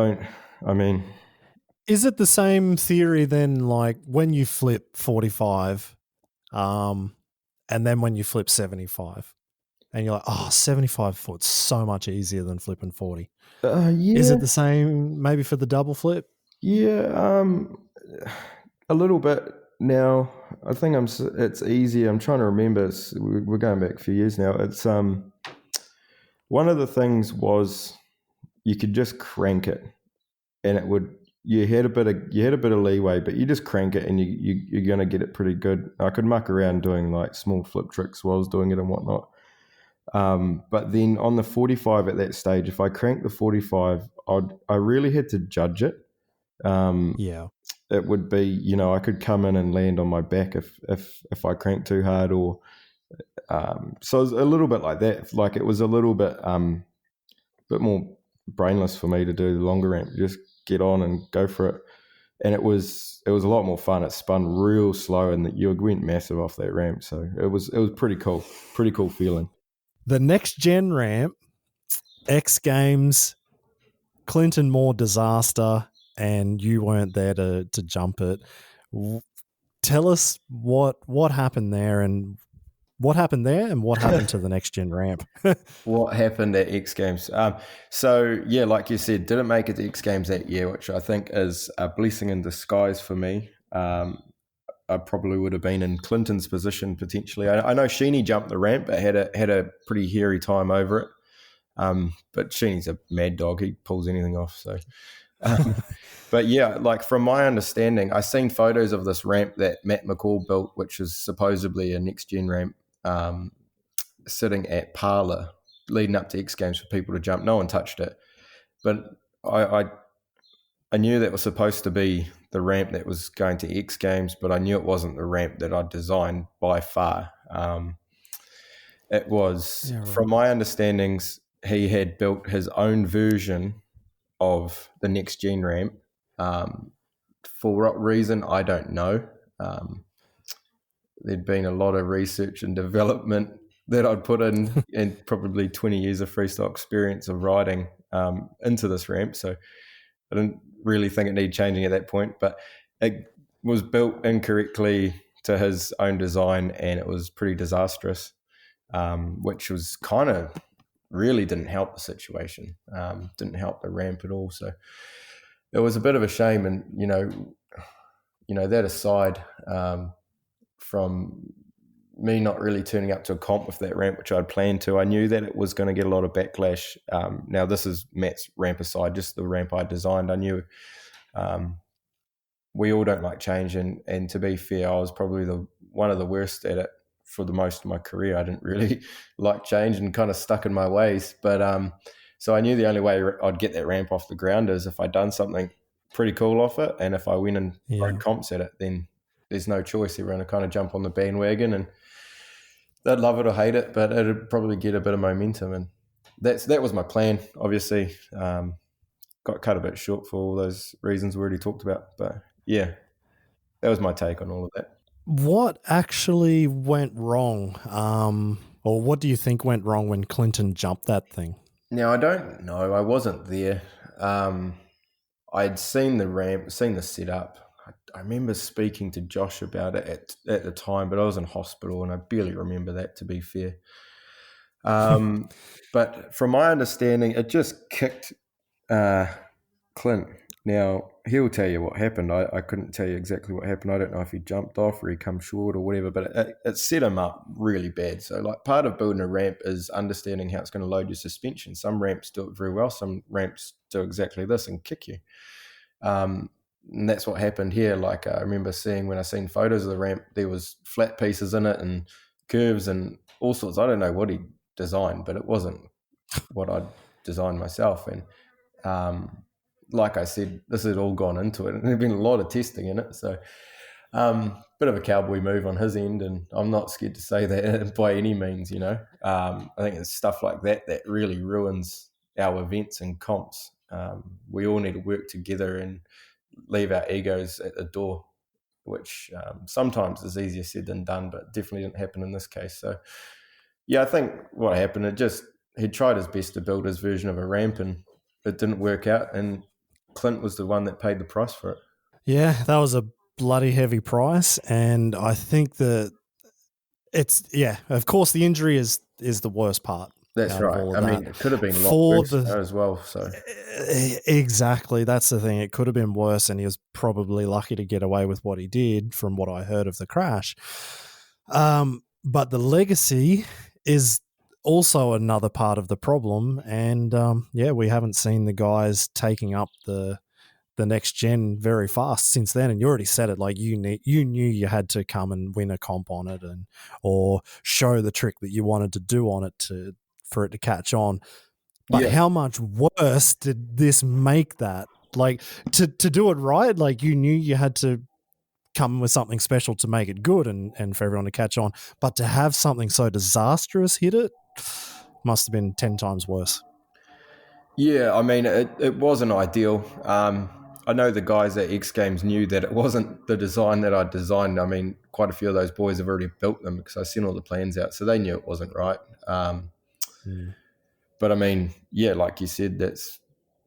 it the same theory then, like when you flip 45 and then when you flip 75 and you're like, 75 foot's so much easier than flipping 40? Is it the same maybe for the double flip? Yeah, a little bit. Now, I think it's easier. I'm trying to remember. We're going back a few years now. It's one of the things was you could just crank it, and it would. You had a bit of leeway, but you just crank it, and you're going to get it pretty good. I could muck around doing like small flip tricks while I was doing it and whatnot. But then on the 45 at that stage, if I cranked the 45, I really had to judge it. It would be, I could come in and land on my back if I cranked too hard, or so it was a little bit like that. Like it was a little bit more brainless for me to do the longer ramp. Just get on and go for it, and it was a lot more fun. It spun real slow, and you went massive off that ramp. So it was pretty cool feeling. The next gen ramp, X Games, Clinton Moore disaster, and you weren't there to jump it. Tell us what happened there, and what happened to the next gen ramp. What happened at X Games? So yeah, like you said, didn't make it to X Games that year, which I think is a blessing in disguise for me. I probably would have been in Clinton's position potentially. I know Sheeny jumped the ramp, but had a pretty hairy time over it. But Sheeny's a mad dog; he pulls anything off. So, but yeah, like from my understanding, I seen photos of this ramp that Matt McCall built, which is supposedly a next gen ramp, sitting at Parlour, leading up to X Games for people to jump. No one touched it, but I knew that was supposed to be the ramp that was going to X Games, but I knew it wasn't the ramp that I'd designed by far. It was, from my understandings, he had built his own version of the next gen ramp. For what reason, I don't know. There'd been a lot of research and development that I'd put in and probably 20 years of freestyle experience of riding into this ramp. So I didn't really think it needed changing at that point, but it was built incorrectly to his own design, and it was pretty disastrous, which was kind of really didn't help the situation, didn't help the ramp at all. So it was a bit of a shame. And, that aside, from me not really turning up to a comp with that ramp, which I'd planned to, I knew that it was going to get a lot of backlash. Now, this is Matt's ramp aside, just the ramp I designed. I knew we all don't like change, and to be fair, I was probably one of the worst at it for the most of my career. I didn't really like change and kind of stuck in my ways. But so I knew the only way I'd get that ramp off the ground is if I'd done something pretty cool off it, and if I went and rode comps at it, then there's no choice. Everyone would kind of jump on the bandwagon, and they'd love it or hate it, but it'd probably get a bit of momentum, and that was my plan. Obviously, got cut a bit short for all those reasons we already talked about, but yeah, that was my take on all of that. What actually went wrong? Or what do you think went wrong when Clinton jumped that thing? Now, I don't know. I wasn't there. I'd seen the ramp, seen the setup. I remember speaking to Josh about it at the time, but I was in hospital and I barely remember that, to be fair. But from my understanding, it just kicked Clint. Now, he'll tell you what happened. I couldn't tell you exactly what happened. I don't know if he jumped off or he come short or whatever, but it set him up really bad. So, like, part of building a ramp is understanding how it's going to load your suspension. Some ramps do it very well. Some ramps do exactly this and kick you. And that's what happened here. Like, I remember when I seen photos of the ramp, there was flat pieces in it and curves and all sorts. I don't know what he designed, but it wasn't what I'd designed myself. And like I said, this had all gone into it, and there'd been a lot of testing in it. So, bit of a cowboy move on his end, and I'm not scared to say that by any means. I think it's stuff like that that really ruins our events and comps. We all need to work together and leave our egos at the door, which sometimes is easier said than done, but definitely didn't happen in this case. So, yeah, I think what happened, he tried his best to build his version of a ramp, and it didn't work out, and Clint was the one that paid the price for it. Yeah, that was a bloody heavy price, and I think that of course the injury is the worst part. That's right. I mean, it could have been a lot worse as well. So exactly, that's the thing. It could have been worse, and he was probably lucky to get away with what he did, from what I heard of the crash. But the legacy is also another part of the problem, and we haven't seen the guys taking up the next gen very fast since then. And you already said it, like you knew you had to come and win a comp on it, or show the trick that you wanted to do on it for it to catch on. But how much worse did this make that? Like, to do it right, like you knew you had to come with something special to make it good and for everyone to catch on. But to have something so disastrous hit it must have been 10 times worse. Yeah, I mean, it wasn't ideal. I know the guys at X Games knew that it wasn't the design that I designed. I mean, quite a few of those boys have already built them because I sent all the plans out, so they knew it wasn't right. But I mean, yeah, like you said, that's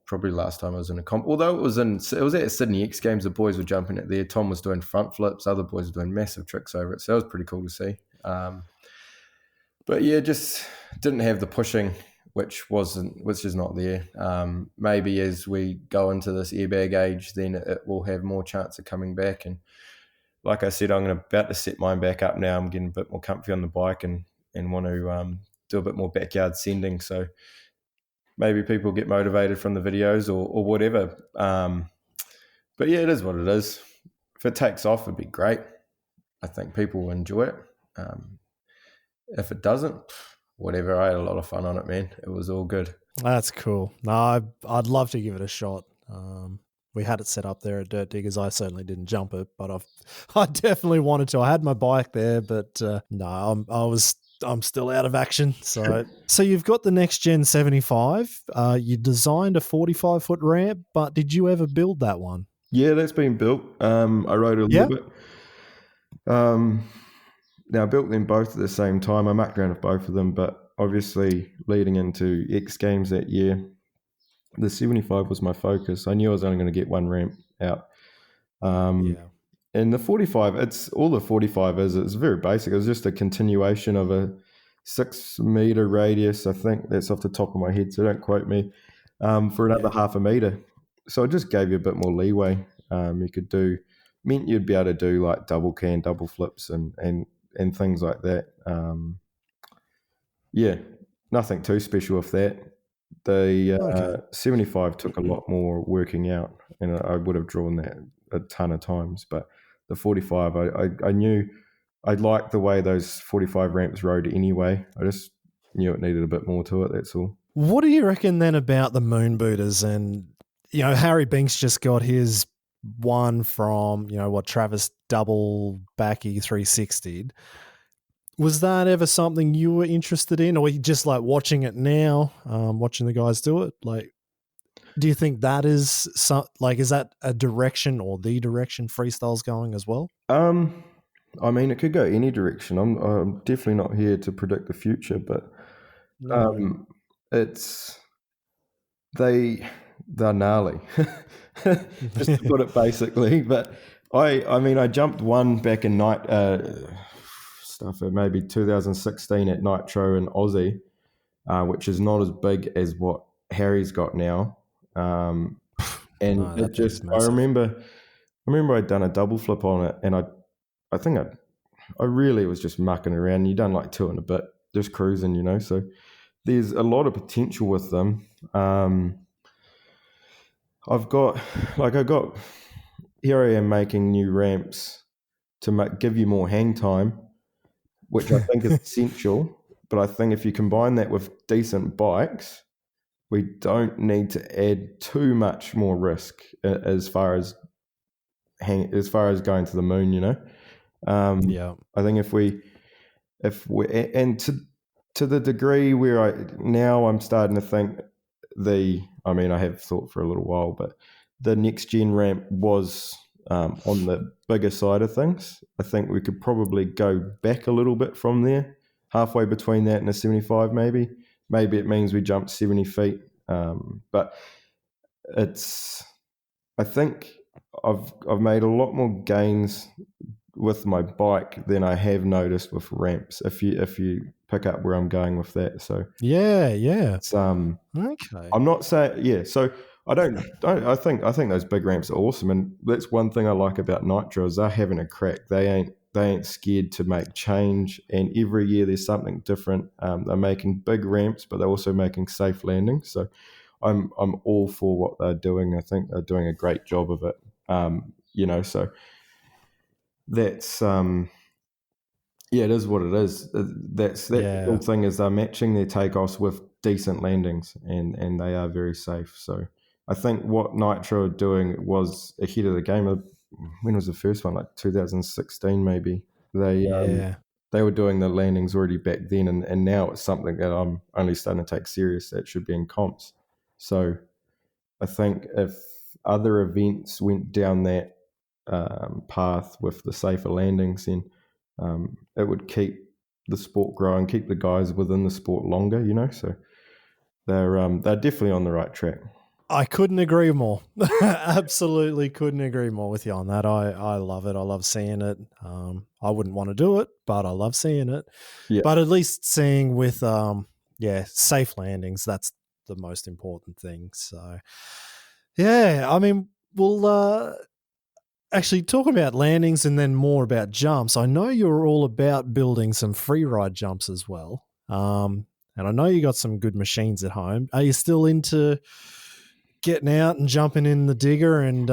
probably the last time I was in a comp. Although it was at Sydney X Games, the boys were jumping it there. Tom was doing front flips, other boys were doing massive tricks over it, so that was pretty cool to see. But yeah, just didn't have the pushing, which is not there. Maybe as we go into this airbag age, then it will have more chance of coming back. And like I said, I'm about to set mine back up now. I'm getting a bit more comfy on the bike and want to do a bit more backyard sending. So maybe people get motivated from the videos or whatever. But yeah, it is what it is. If it takes off, it'd be great. I think people will enjoy it. If it doesn't, whatever. I had a lot of fun on it, man. It was all good. That's cool. No, I'd love to give it a shot. We had it set up there at Dirt Diggers. I certainly didn't jump it, but I definitely wanted to. I had my bike there, but no, I'm still out of action. So you've got the next gen 75. You designed a 45-foot ramp, but did you ever build that one? Yeah, that's been built. I rode a little bit. Now, I built them both at the same time. I mucked around with both of them, but obviously leading into X Games that year, the 75 was my focus. I knew I was only going to get one ramp out. And the 45, it's very basic. It was just a continuation of a 6 meter radius. I think that's off the top of my head, so don't quote me, for another half a meter. So it just gave you a bit more leeway. Meant you'd be able to do like double can, double flips and things like that. Nothing too special with that. The 75 took a lot more working out, and I would have drawn that a ton of times. But the 45, I knew I liked the way those 45 ramps rode anyway. I just knew it needed a bit more to it, that's all. What do you reckon then about the moon booters? And, Harry Binks just got his one from, what Travis double backy 360'd. Was that ever something you were interested in, or were you just like watching it now, watching the guys do it? Like, do you think that is is that a direction or the direction freestyle's going as well? I mean, it could go any direction. I'm definitely not here to predict the future, but No. it's they're gnarly, just to put it basically. But I mean, I jumped one back in maybe 2016 at Nitro in Aussie, which is not as big as what Harry's got now. And No, it that thing's just, I massive. remember I'd done a double flip on it, and I think I really was just mucking around. You done like two and a bit, just cruising. So there's a lot of potential with them. I've got here I am making new ramps to give you more hang time, which I think is essential. But I think if you combine that with decent bikes, we don't need to add too much more risk as far as going to the moon. Yeah. I think if we and to the degree where I'm starting to think I have thought for a little while, but the next gen ramp was on the bigger side of things. I think we could probably go back a little bit from there, halfway between that and a 75 maybe. Maybe it means we jump 70 feet. But I think I've made a lot more gains with my bike than I have noticed with ramps. If you pick up where I'm going with that, so Yeah. it's Okay. I'm not saying So I think those big ramps are awesome, and that's one thing I like about Nitro is they're having a crack. They ain't scared to make change, and every year there's something different. They're making big ramps, but they're also making safe landings. So I'm all for what they're doing. I think they're doing a great job of it. So that's it is what it is. That's the cool thing is they're matching their takeoffs with decent landings, and they are very safe. So I think what Nitro are doing was ahead of the game. When was the first one? Like 2016 maybe. They were doing the landings already back then, and now it's something that I'm only starting to take serious. That should be in comps. So I think if other events went down that path with the safer landings, then it would keep the sport growing, keep the guys within the sport longer. So they're definitely on the right track. I couldn't agree more. Absolutely couldn't agree more with you on that. I love it. I love seeing it. I wouldn't want to do it, but I love seeing it. Yeah. But at least seeing with safe landings, that's the most important thing. So yeah, I mean, we'll actually talk about landings and then more about jumps. I know you're all about building some free ride jumps as well. And I know you got some good machines at home. Are you still into getting out and jumping in the digger and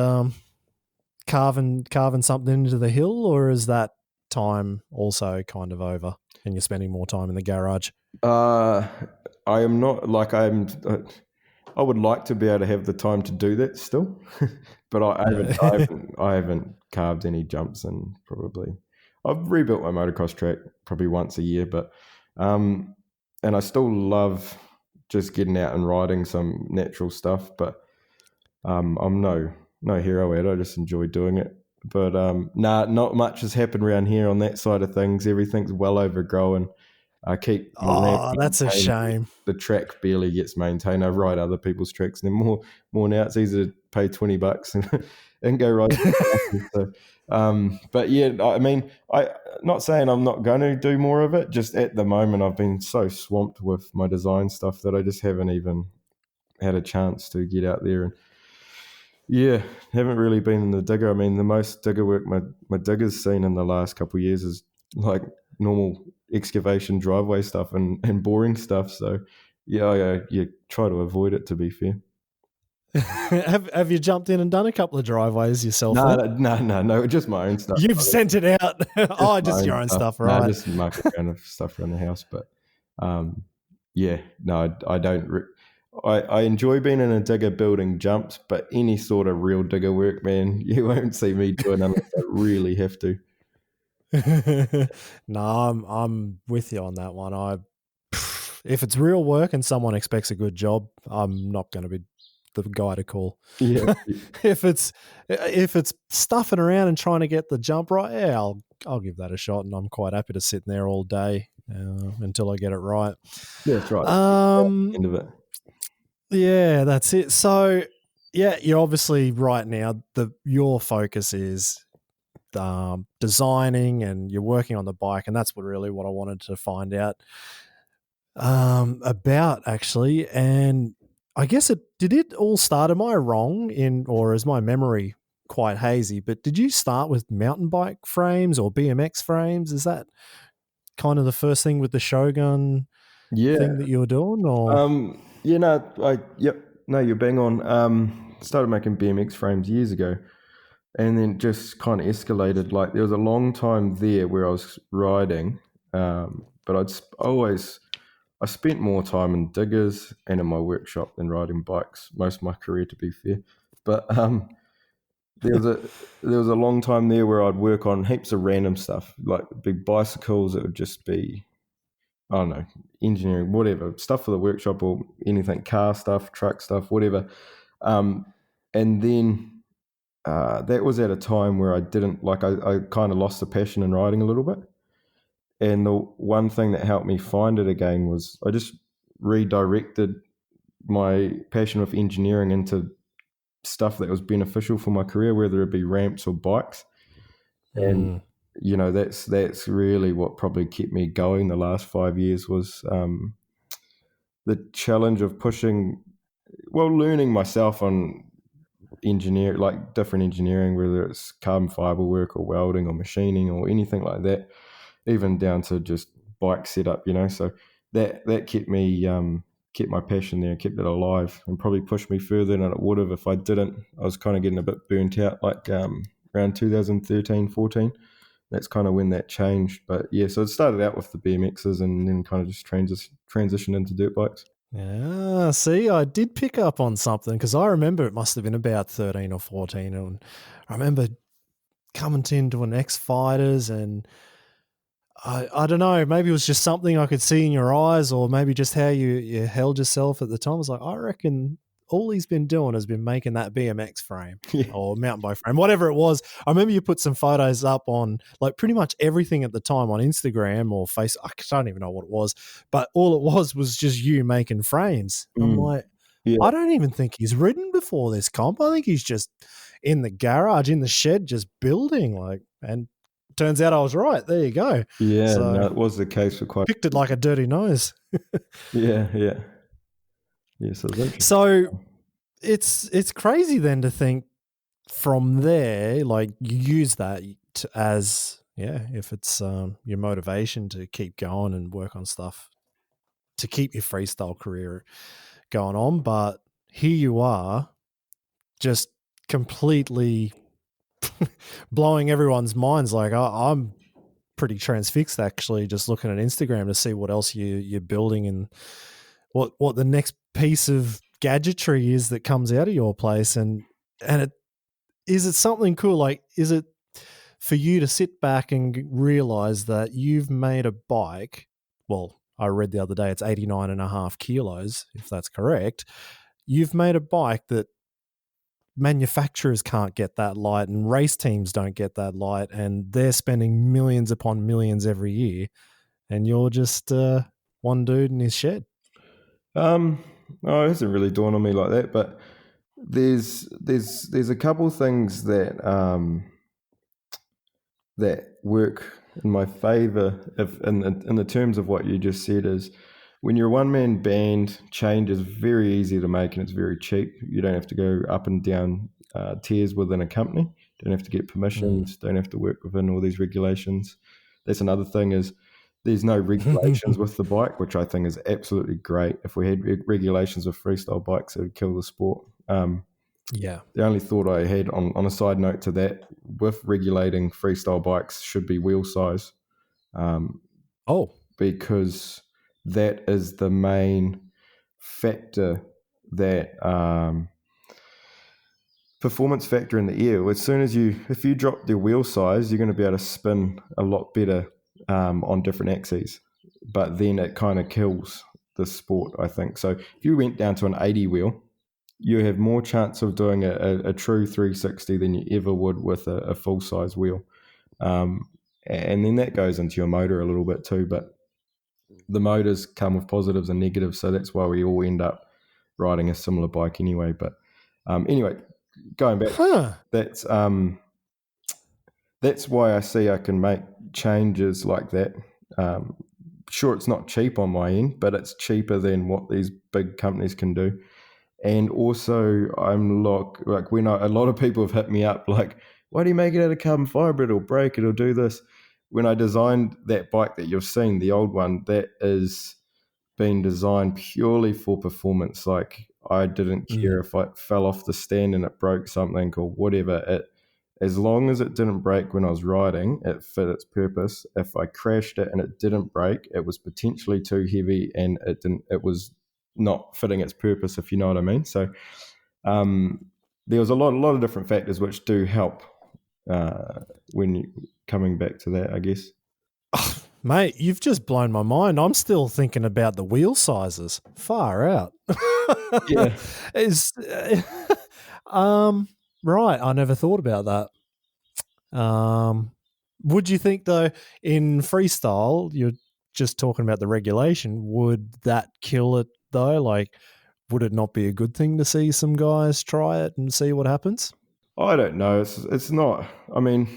carving something into the hill, or is that time also kind of over and you're spending more time in the garage? I am not like I would like to be able to have the time to do that still, but I haven't carved any jumps in probably. I've rebuilt my motocross track probably once a year, but and I still love just getting out and riding some natural stuff, but I'm no hero at it. I just enjoy doing it. But not much has happened around here on that side of things. Everything's well overgrown. I keep my ramp That's a maintained. shame. The track barely gets maintained. I ride other people's tracks, and more now. It's easy to pay $20 and go ride. So, but yeah, I mean, I not saying I'm not going to do more of it. Just at the moment, I've been so swamped with my design stuff that I just haven't even had a chance to get out there and. Yeah, haven't really been in the digger. I mean, the most digger work my digger's seen in the last couple of years is like normal excavation driveway stuff and boring stuff. So, yeah, you try to avoid it, to be fair. Have you jumped in and done a couple of driveways yourself? No, just my own stuff. You've sent it out. Just your own stuff, right? Just mucking around with stuff around the house. But I don't. I enjoy being in a digger building jumps, but any sort of real digger work, man, you won't see me doing unless I really have to. No, I'm with you on that one. If it's real work and someone expects a good job, I'm not going to be the guy to call. Yeah. If it's stuffing around and trying to get the jump right, yeah, I'll give that a shot, and I'm quite happy to sit in there all day until I get it right. Yeah, that's right. End of it. Yeah, that's it. So, yeah, you're obviously right now. Your focus is designing, and you're working on the bike, and that's what I wanted to find out about, actually. And I guess did it all start? Am I wrong or is my memory quite hazy? But did you start with mountain bike frames or BMX frames? Is that kind of the first thing with the Shogun thing that you were doing, or? You're bang on. Started making BMX frames years ago, and then just kind of escalated. Like, there was a long time there where I was riding, but I spent more time in diggers and in my workshop than riding bikes most of my career, to be fair. But there was a long time there where I'd work on heaps of random stuff, like big bicycles. It would just be, I don't know, engineering, whatever, stuff for the workshop or anything, car stuff, truck stuff, whatever. And then that was at a time where I didn't, like, I kind of lost the passion in riding a little bit. And the one thing that helped me find it again was I just redirected my passion with engineering into stuff that was beneficial for my career, whether it be ramps or bikes. And that's really what probably kept me going the last 5 years was the challenge of learning myself on engineer, like different engineering, whether it's carbon fiber work or welding or machining or anything like that, even down to just bike setup, so that kept me kept my passion there and kept it alive, and probably pushed me further than it would have if I didn't. I was kind of getting a bit burnt out, like around 2013, 14. That's kind of when that changed. But yeah, so it started out with the BMXs and then kind of just transitioned into dirt bikes. Yeah, see, I did pick up on something, because I remember it must have been about 13 or 14. And I remember coming into an X Fighters, and I don't know, maybe it was just something I could see in your eyes, or maybe just how you held yourself at the time. I was like, I reckon all he's been doing has been making that BMX frame or mountain bike frame, whatever it was. I remember you put some photos up on like pretty much everything at the time on Instagram or Facebook. I don't even know what it was, but all it was just you making frames. I'm like, I don't even think he's ridden before this comp. I think he's just in the garage, in the shed, just building. And turns out I was right. There you go. Yeah, so it was the case for quite. Picked it like a dirty nose. Yeah. So it's crazy then to think from there, like you use that as if it's your motivation to keep going and work on stuff to keep your freestyle career going on. But here you are, just completely blowing everyone's minds. Like I'm pretty transfixed, actually, just looking at Instagram to see what else you're building and what the next piece of gadgetry is that comes out of your place. And is it something cool? Like, is it for you to sit back and realize that you've made a bike? Well, I read the other day it's 89.5 kilos, if that's correct. You've made a bike that manufacturers can't get that light, and race teams don't get that light, and they're spending millions upon millions every year, and you're just one dude in his shed. It hasn't really dawned on me like that, but there's a couple of things that that work in my favor in the terms of what you just said. Is when you're a one-man band, change is very easy to make and it's very cheap. You don't have to go up and down tiers within a company. Don't have to get permissions. Don't have to work within all these regulations. That's another thing, is there's no regulations with the bike, which I think is absolutely great. If we had regulations with freestyle bikes, it would kill the sport. Yeah. The only thought I had on a side note to that, with regulating freestyle bikes, should be wheel size, because that is the main factor that performance factor in the air. As soon as if you drop the wheel size, you're going to be able to spin a lot better on different axes. But then it kind of kills the sport, I think. So if you went down to an 80 wheel, you have more chance of doing a true 360 than you ever would with a full size wheel. And then that goes into your motor a little bit too. But the motors come with positives and negatives, so that's why we all end up riding a similar bike anyway. But anyway, going back, that's why I see I can make changes like that. Sure, it's not cheap on my end, but it's cheaper than what these big companies can do. And also, I'm like when a lot of people have hit me up like, why do you make it out of carbon fiber? It'll break, it'll do this. When I designed that bike that you've seen, the old one, that is been designed purely for performance. Like, I didn't care if I fell off the stand and it broke something or whatever. As long as it didn't break when I was riding, it fit its purpose. If I crashed it and it didn't break, it was potentially too heavy and it was not fitting its purpose, if you know what I mean. So there was a lot of different factors which do help when you coming back to that, I guess. Oh, mate, you've just blown my mind. I'm still thinking about the wheel sizes. Far out. Yeah. Right. I never thought about that. Would you think, though, in freestyle, you're just talking about the regulation, would that kill it, though? Like, would it not be a good thing to see some guys try it and see what happens? I don't know. It's not. I mean,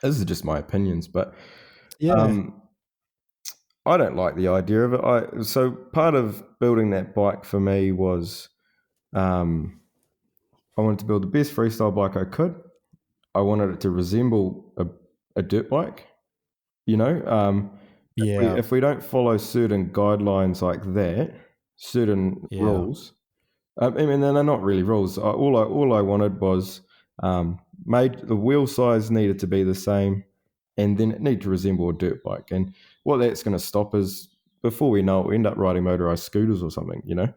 this is just my opinions, but I don't like the idea of it. So part of building that bike for me was I wanted to build the best freestyle bike I could. I wanted it to resemble a dirt bike, you know. If we don't follow certain guidelines like that, certain rules, I mean, they're not really rules. All I wanted was made the wheel size needed to be the same, and then it needed to resemble a dirt bike. And what that's going to stop is, before we know it, we end up riding motorized scooters or something, you know.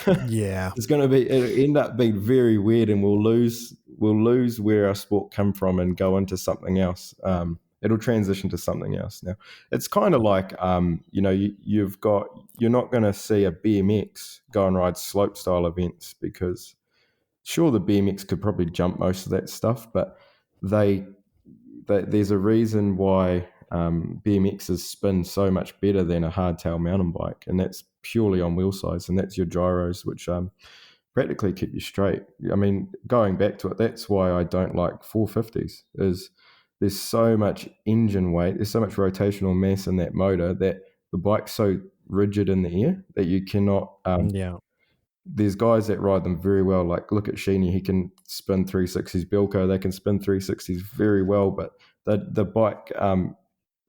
It's going to be, it'll end up being very weird, and we'll lose where our sport come from and go into something else. It'll transition to something else. Now, it's kind of like, you know, you're not going to see a BMX go and ride slope style events, because sure, the BMX could probably jump most of that stuff, but there's a reason why BMXs spin so much better than a hardtail mountain bike, and that's purely on wheel size, and that's your gyros, which practically keep you straight. I mean, going back to it, that's why I don't like 450s, is there's so much engine weight, there's so much rotational mass in that motor that the bike's so rigid in the air that you cannot there's guys that ride them very well. Like, look at Sheeny, he can spin 360s. Bilko, they can spin 360s very well, but the bike,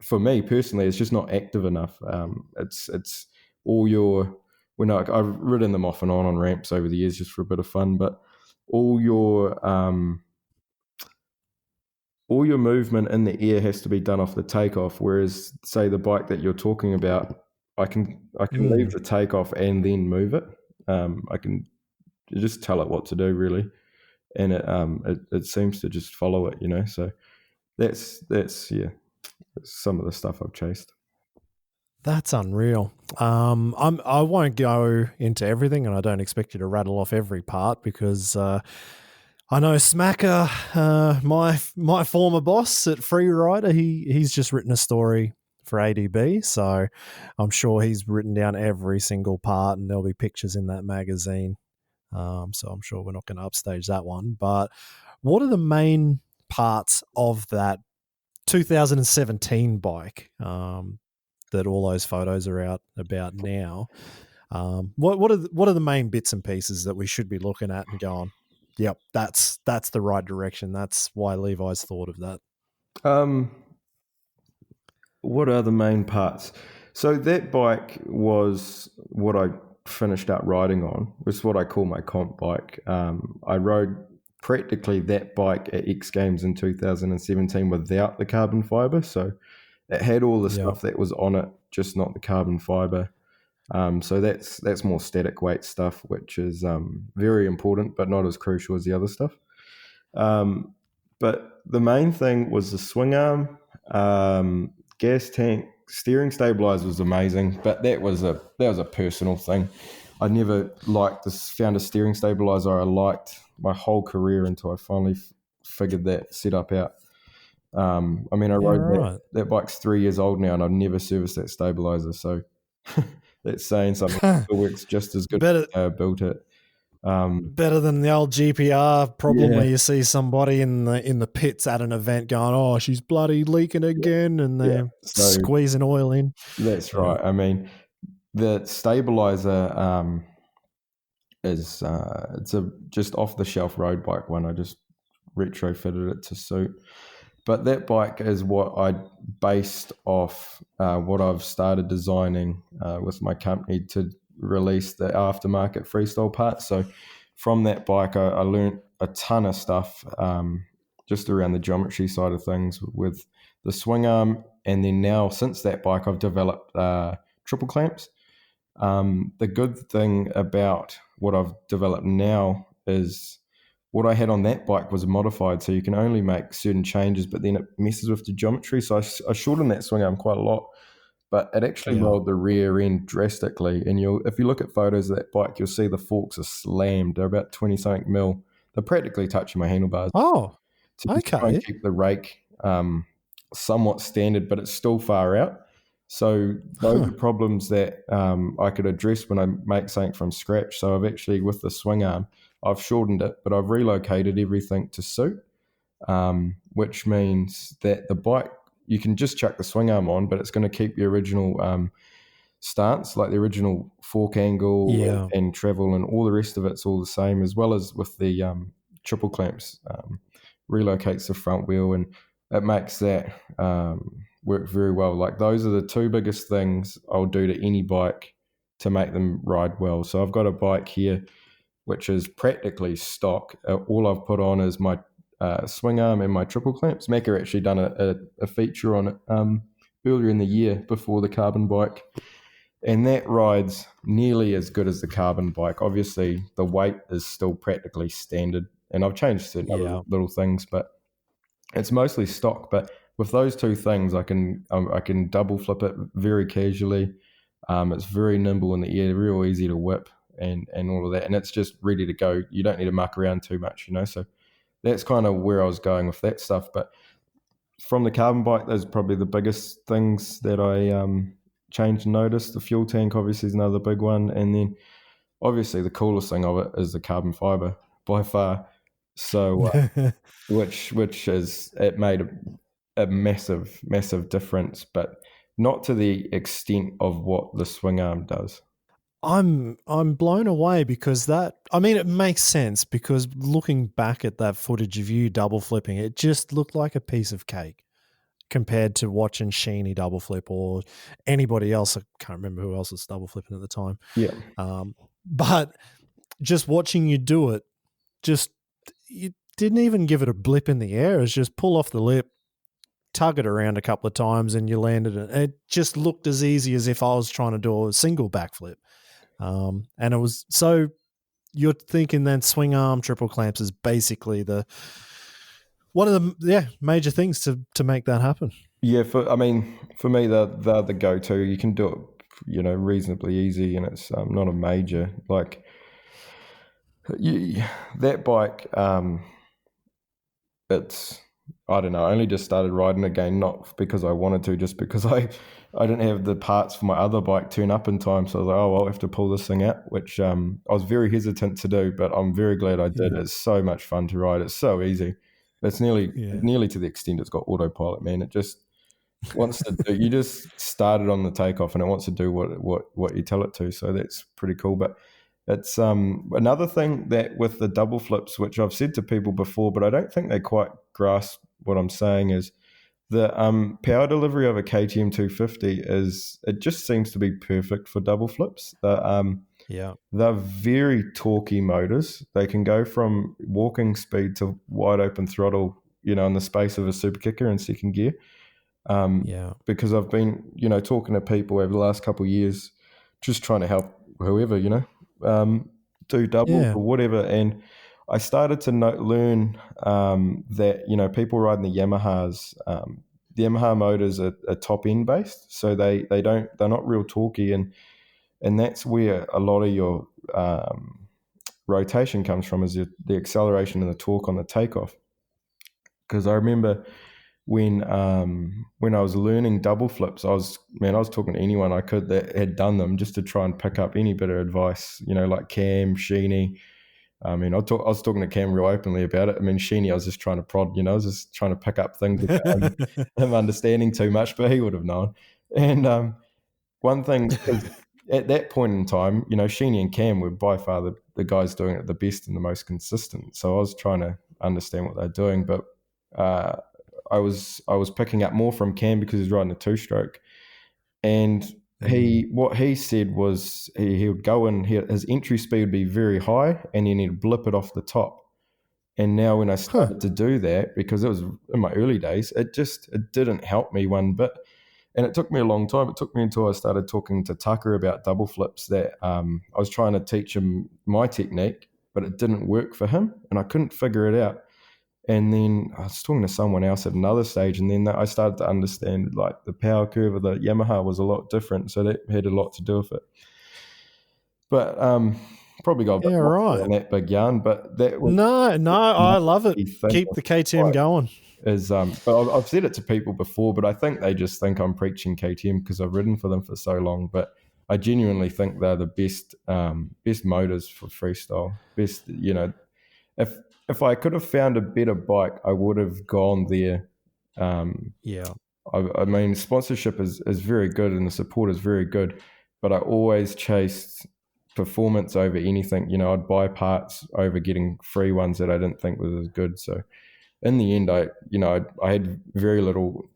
for me personally, it's just not active enough. It's all your, I've ridden them off and on ramps over the years just for a bit of fun, but all your movement in the air has to be done off the takeoff. Whereas, say, the bike that you're talking about, I can leave the takeoff and then move it. I can just tell it what to do, really, and it seems to just follow it, you know. So that's some of the stuff I've chased. That's unreal. I won't go into everything, and I don't expect you to rattle off every part, because I know Smacker, my former boss at Freerider, he's just written a story for ADB, so I'm sure he's written down every single part, and there'll be pictures in that magazine. So I'm sure we're not going to upstage that one. But what are the main parts of that 2017 bike that all those photos are out about now? What are the main bits and pieces that we should be looking at and going, yep, that's the right direction. That's why Levi's thought of that. What are the main parts? So that bike was what I finished up riding on was what I call my comp bike. I rode practically that bike at X Games in 2017 without the carbon fiber. So it had all the stuff that was on it, just not the carbon fiber. So that's more static weight stuff, which is very important, but not as crucial as the other stuff. But the main thing was the swing arm, gas tank, steering stabilizer was amazing, but that was a personal thing. I never found a steering stabilizer I liked my whole career until I finally figured that setup out. I rode that bike's 3 years old now, and I've never serviced that stabilizer, so that's saying something. It works just as good as I built it. Better than the old GPR problem where you see somebody in the pits at an event going, "Oh, she's bloody leaking again," and they're squeezing oil in. That's right. I mean, the stabilizer is it's a just off the shelf road bike one. I just retrofitted it to suit. But that bike is what I based off what I've started designing with my company to release the aftermarket freestyle parts. So from that bike, I learned a ton of stuff just around the geometry side of things with the swing arm. And then now, since that bike, I've developed triple clamps. The good thing about what I've developed now is what I had on that bike was modified, so you can only make certain changes, but then it messes with the geometry. So I shortened that swing arm quite a lot, but it actually rolled the rear end drastically. And if you look at photos of that bike, you'll see the forks are slammed. They're about 20-something mil. They're practically touching my handlebars. Oh, to try and keep the rake somewhat standard, but it's still far out. So those are problems that I could address when I make something from scratch. So I've actually, with the swing arm, I've shortened it, but I've relocated everything to suit, which means that the bike, you can just chuck the swing arm on, but it's going to keep the original stance, like the original fork angle and travel, and all the rest of it's all the same, as well as with the triple clamps, relocates the front wheel, and it makes that work very well. Like, those are the two biggest things I'll do to any bike to make them ride well. So I've got a bike here which is practically stock. All I've put on is my swing arm and my triple clamps. Macca actually done a feature on it earlier in the year before the carbon bike, and that rides nearly as good as the carbon bike. Obviously, the weight is still practically standard, and I've changed certain other little things, but it's mostly stock. But with those two things, I can double flip it very casually. It's very nimble in the air, real easy to whip, and all of that, and it's just ready to go. You don't need to muck around too much, so that's kind of where I was going with that stuff. But from the carbon bike, those are probably the biggest things that I changed and noticed. The fuel tank obviously is another big one, and then obviously the coolest thing of it is the carbon fiber by far. So which is, it made a massive difference, but not to the extent of what the swing arm does. I'm blown away because it makes sense, because looking back at that footage of you double flipping, it just looked like a piece of cake compared to watching Sheeny double flip or anybody else. I can't remember who else was double flipping at the time. Yeah. But just watching you do it, you didn't even give it a blip in the air. It was just pull off the lip, tug it around a couple of times, and you landed it. It just looked as easy as if I was trying to do a single backflip. And it was, so you're thinking that swing arm triple clamps is basically one of the major things to make that happen. Yeah, for me, they're the go-to. You can do it, reasonably easy, and it's not a major, like, that bike. It's, I don't know, I only just started riding again, not because I wanted to, just because I didn't have the parts for my other bike turn up in time. So I was like, I'll have to pull this thing out, which I was very hesitant to do, but I'm very glad I did. It's so much fun to ride. It's so easy. It's nearly to the extent it's got autopilot, man. It just wants to do, you just start it on the takeoff and it wants to do what you tell it to. So that's pretty cool. But it's another thing that with the double flips, which I've said to people before, but I don't think they quite grasp what I'm saying, is the power delivery of a KTM 250 it just seems to be perfect for double flips. Yeah. They're very torquey motors. They can go from walking speed to wide open throttle, in the space of a super kicker in second gear. Yeah. Because I've been, talking to people over the last couple of years, just trying to help whoever, do doubles Yeah. or whatever. And I started to learn that, people riding the Yamahas, the Yamaha motors are top end based, so they're not real torquey, and that's where a lot of your rotation comes from, is the acceleration and the torque on the takeoff. Because I remember when I was learning double flips, I was talking to anyone I could that had done them, just to try and pick up any bit of advice, like Cam, Sheeny. I was talking to Cam real openly about it. Sheeny, I was just trying to prod, I was just trying to pick up things without him understanding too much, but he would have known. And one thing is, at that point in time, Sheeny and Cam were by far the guys doing it the best and the most consistent. So I was trying to understand what they're doing, but I was picking up more from Cam because he's riding a two-stroke, and what he said was he would go in, his entry speed would be very high, and then he'd blip it off the top. And now when I started to do that, because it was in my early days, it didn't help me one bit. And it took me a long time. It took me until I started talking to Tucker about double flips that I was trying to teach him my technique, but it didn't work for him, and I couldn't figure it out. And then I was talking to someone else at another stage, and then I started to understand, like, the power curve of the Yamaha was a lot different, so that had a lot to do with it. But probably got a bit more on that big yarn, but that was I love it. Keep the KTM going. But I've said it to people before, but I think they just think I'm preaching KTM because I've ridden for them for so long. But I genuinely think they're the best motors for freestyle. Best, if I could have found a better bike, I would have gone there. Sponsorship is very good and the support is very good, but I always chased performance over anything. I'd buy parts over getting free ones that I didn't think was as good. So in the end, I had very little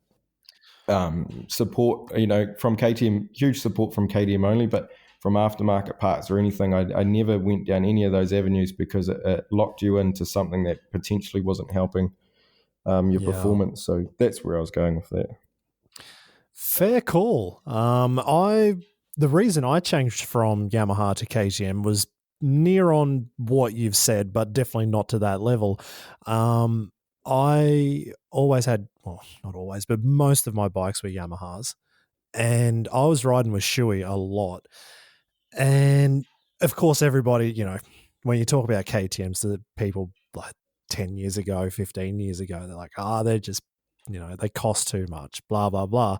support, from KTM, huge support from KTM only, but from aftermarket parts or anything, I never went down any of those avenues because it locked you into something that potentially wasn't helping your performance. So that's where I was going with that. Fair call. The reason I changed from Yamaha to KTM was near on what you've said, but definitely not to that level. I always had, well, not always, but most of my bikes were Yamahas, and I was riding with Shuey a lot. And of course, everybody, when you talk about KTMs, the people like 10 years ago, 15 years ago, they're like, they're just, they cost too much, blah, blah, blah.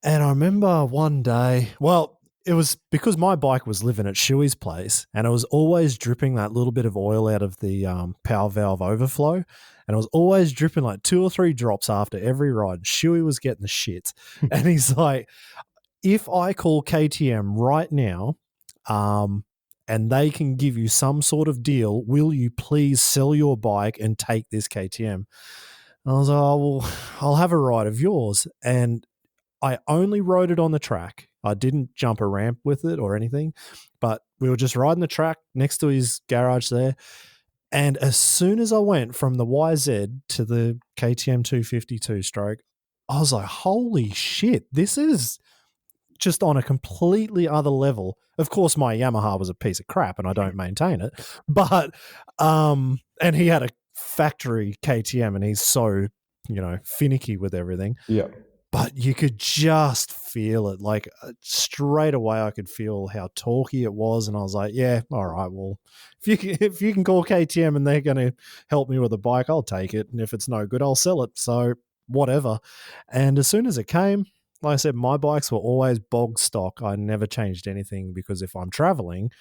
And I remember one day, well, it was because my bike was living at Shuey's place, and it was always dripping that little bit of oil out of the power valve overflow. And it was always dripping like 2 or 3 drops after every ride. Shuey was getting the shit. And he's like, if I call KTM right now, and they can give you some sort of deal, will you please sell your bike and take this KTM? And I was like, well, I'll have a ride of yours. And I only rode it on the track. I didn't jump a ramp with it or anything, but we were just riding the track next to his garage there. And as soon as I went from the YZ to the KTM 252 stroke, I was like, holy shit, this is just on a completely other level. Of course, my Yamaha was a piece of crap and I don't maintain it, but, and he had a factory KTM and he's so, finicky with everything. Yeah. But you could just feel it. Like straight away, I could feel how torquey it was. And I was like, yeah, all right, well, if you can call KTM and they're going to help me with a bike, I'll take it. And if it's no good, I'll sell it. So whatever. And as soon as it came, like I said, my bikes were always bog stock. I never changed anything because if I'm traveling,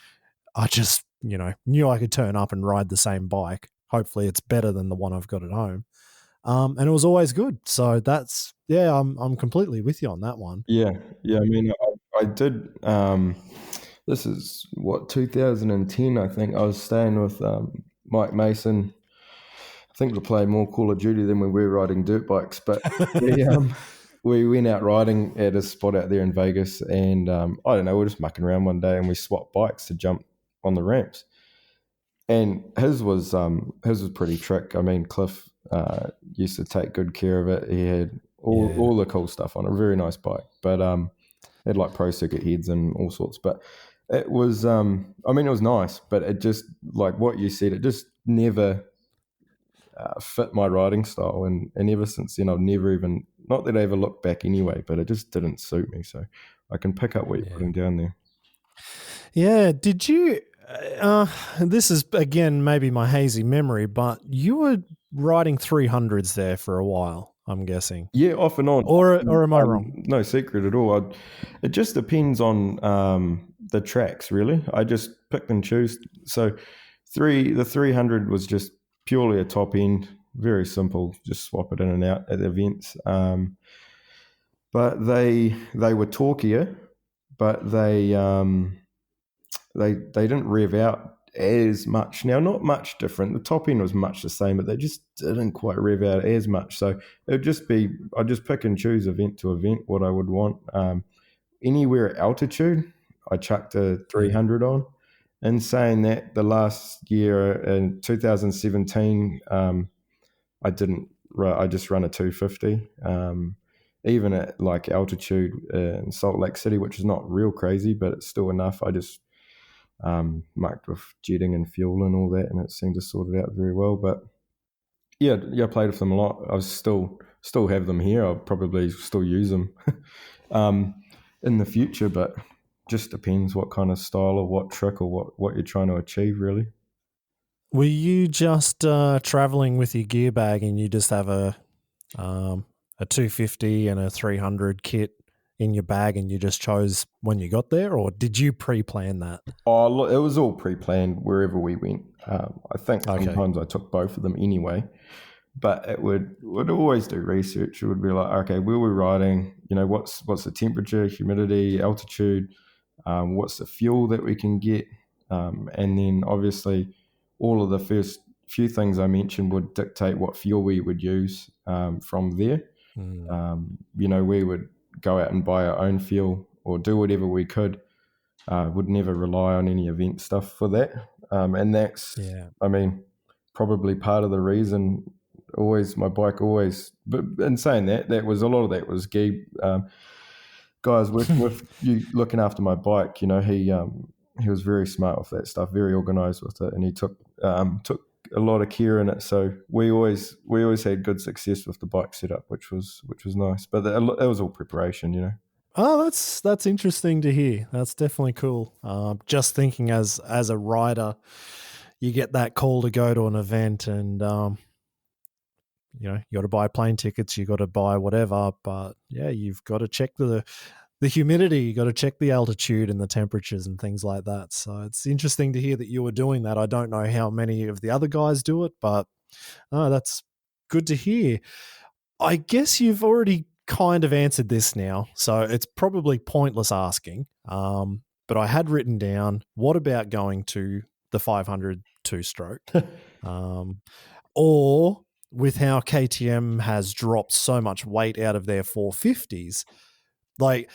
I just, knew I could turn up and ride the same bike. Hopefully it's better than the one I've got at home. And it was always good. So that's, I'm completely with you on that one. Yeah. I did, this is 2010, I think. I was staying with Mike Mason. I think we played more Call of Duty than we were riding dirt bikes, but we went out riding at a spot out there in Vegas, and I don't know, we were just mucking around one day, and we swapped bikes to jump on the ramps. And his was pretty trick. I mean, Cliff used to take good care of it. He had all the cool stuff on it. A very nice bike, but had like pro circuit heads and all sorts. But it was, I mean, it was nice, but it just, like what you said, it just never fit my riding style. And ever since then, I've never even, not that I ever looked back anyway, but it just didn't suit me. So I can pick up what you're putting down there. Yeah. Did you, this is again, maybe my hazy memory, but you were riding 300s there for a while, I'm guessing. Yeah, off and on. Or am I wrong? No secret at all. It just depends on the tracks, really. I just pick and choose. So the 300 was just purely a top end, very simple, just swap it in and out at the events. But they were torquier, but they didn't rev out as much. Now, not much different. The top end was much the same, but they just didn't quite rev out as much. So it would just be, I'd just pick and choose event to event what I would want. Anywhere at altitude, I chucked a 300 on. And saying that, the last year in 2017, I just run a 250. Even at like altitude in Salt Lake City, which is not real crazy, but it's still enough. I just mucked with jetting and fuel and all that, and it seemed to sort it out very well. But yeah, I played with them a lot. I still have them here. I'll probably still use them in the future, but just depends what kind of style or what trick or what you're trying to achieve, really. Were you just traveling with your gear bag and you just have a 250 and a 300 kit in your bag and you just chose when you got there, or did you pre-plan that? Oh, look, it was all pre-planned wherever we went. I think sometimes I took both of them anyway, but it would always do research. It would be like, okay, where we're riding, what's the temperature, humidity, altitude, what's the fuel that we can get, and then obviously all of the first few things I mentioned would dictate what fuel we would use from there. We would go out and buy our own fuel or do whatever we could. Would never rely on any event stuff for that. And that's, I mean, probably part of the reason my bike always, but in saying that was a lot of that was Gabe, guys with you looking after my bike, he was very smart with that stuff, very organized with it. And he took a lot of care in it. So we always had good success with the bike setup, which was nice, but that was all preparation, Oh, that's interesting to hear. That's definitely cool. Just thinking as a rider, you get that call to go to an event, and you got to buy plane tickets, you got to buy whatever. But yeah, you've got to check the humidity, you got to check the altitude and the temperatures and things like that. So it's interesting to hear that you were doing that. I don't know how many of the other guys do it, but that's good to hear. I guess you've already kind of answered this now, so it's probably pointless asking. But I had written down, what about going to the 500 two-stroke? Or with how KTM has dropped so much weight out of their 450s, like,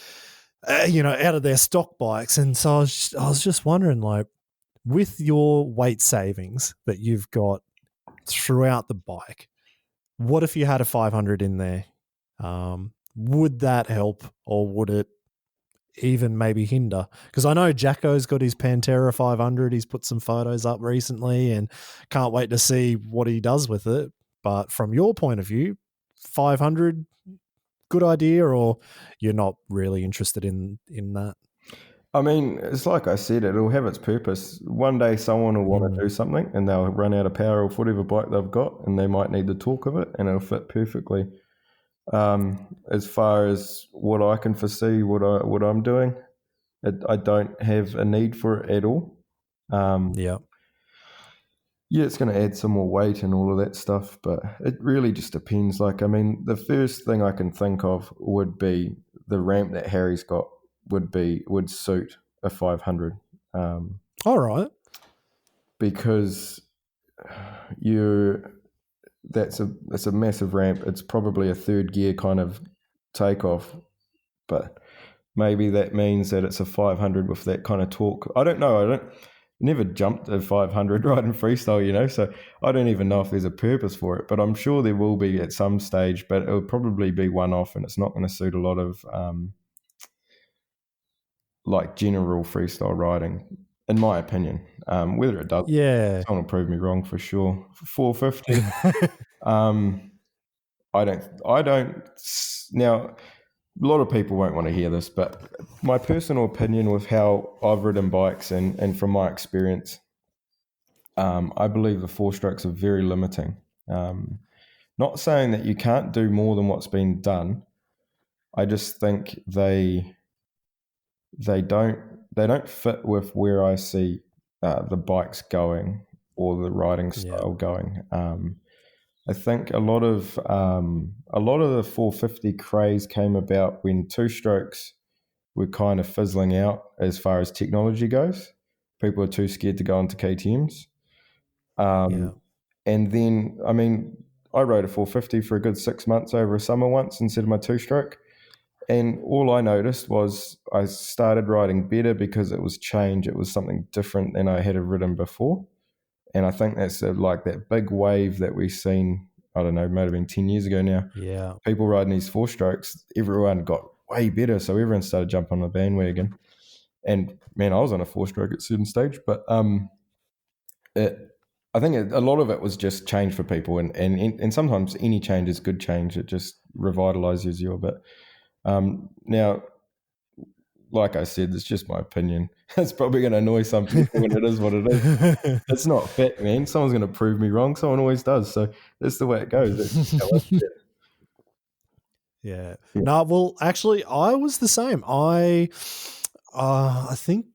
out of their stock bikes. And so I was just wondering, like, with your weight savings that you've got throughout the bike, what if you had a 500 in there? Would that help, or would it even maybe hinder? Because I know Jacko's got his Pantera 500. He's put some photos up recently and can't wait to see what he does with it. But from your point of view, 500, good idea, or you're not really interested in that? I mean, it's like I said, it'll have its purpose. One day someone will want to do something and they'll run out of power of whatever bike they've got, and they might need the torque of it, and it'll fit perfectly. As far as what I can foresee, what I'm doing, I don't have a need for it at all. Yeah, it's going to add some more weight and all of that stuff, but it really just depends. Like, I mean, the first thing I can think of would be the ramp that Harry's got would suit a 500. All right. Because that's a massive ramp. It's probably a third gear kind of takeoff, but maybe that means that it's a 500 with that kind of torque. I don't know. Never jumped a 500 riding freestyle, so I don't even know if there's a purpose for it, but I'm sure there will be at some stage, but it will probably be one-off, and it's not going to suit a lot of like general freestyle riding, in my opinion. Whether it does, someone will prove me wrong for sure. For 450, I don't. Now, a lot of people won't want to hear this, but my personal opinion with how I've ridden bikes and from my experience, I believe the 4-strokes are very limiting. Not saying that you can't do more than what's been done. I just think they don't fit with where I see the bikes going or the riding style going. I think a lot of the 450 craze came about when 2-strokes were kind of fizzling out as far as technology goes. People are too scared to go into KTMs. And then, I rode a 450 for a good 6 months over a summer once instead of my 2-stroke. And all I noticed was I started riding better because it was change. It was something different than I had ridden before. And I think that's like that big wave that we've seen, I don't know, might have been 10 years ago now. Yeah. People riding these 4-strokes, everyone got way better. So everyone started jumping on the bandwagon. And man, I was on a 4-stroke at a certain stage. But I think a lot of it was just change for people. And sometimes any change is good change. It just revitalizes you a bit. Now, like I said, it's just my opinion. It's probably going to annoy some people, and it is what it is. It's not fact, man. Someone's going to prove me wrong. Someone always does. So that's the way it goes. Yeah. No, well, actually, I was the same. I think,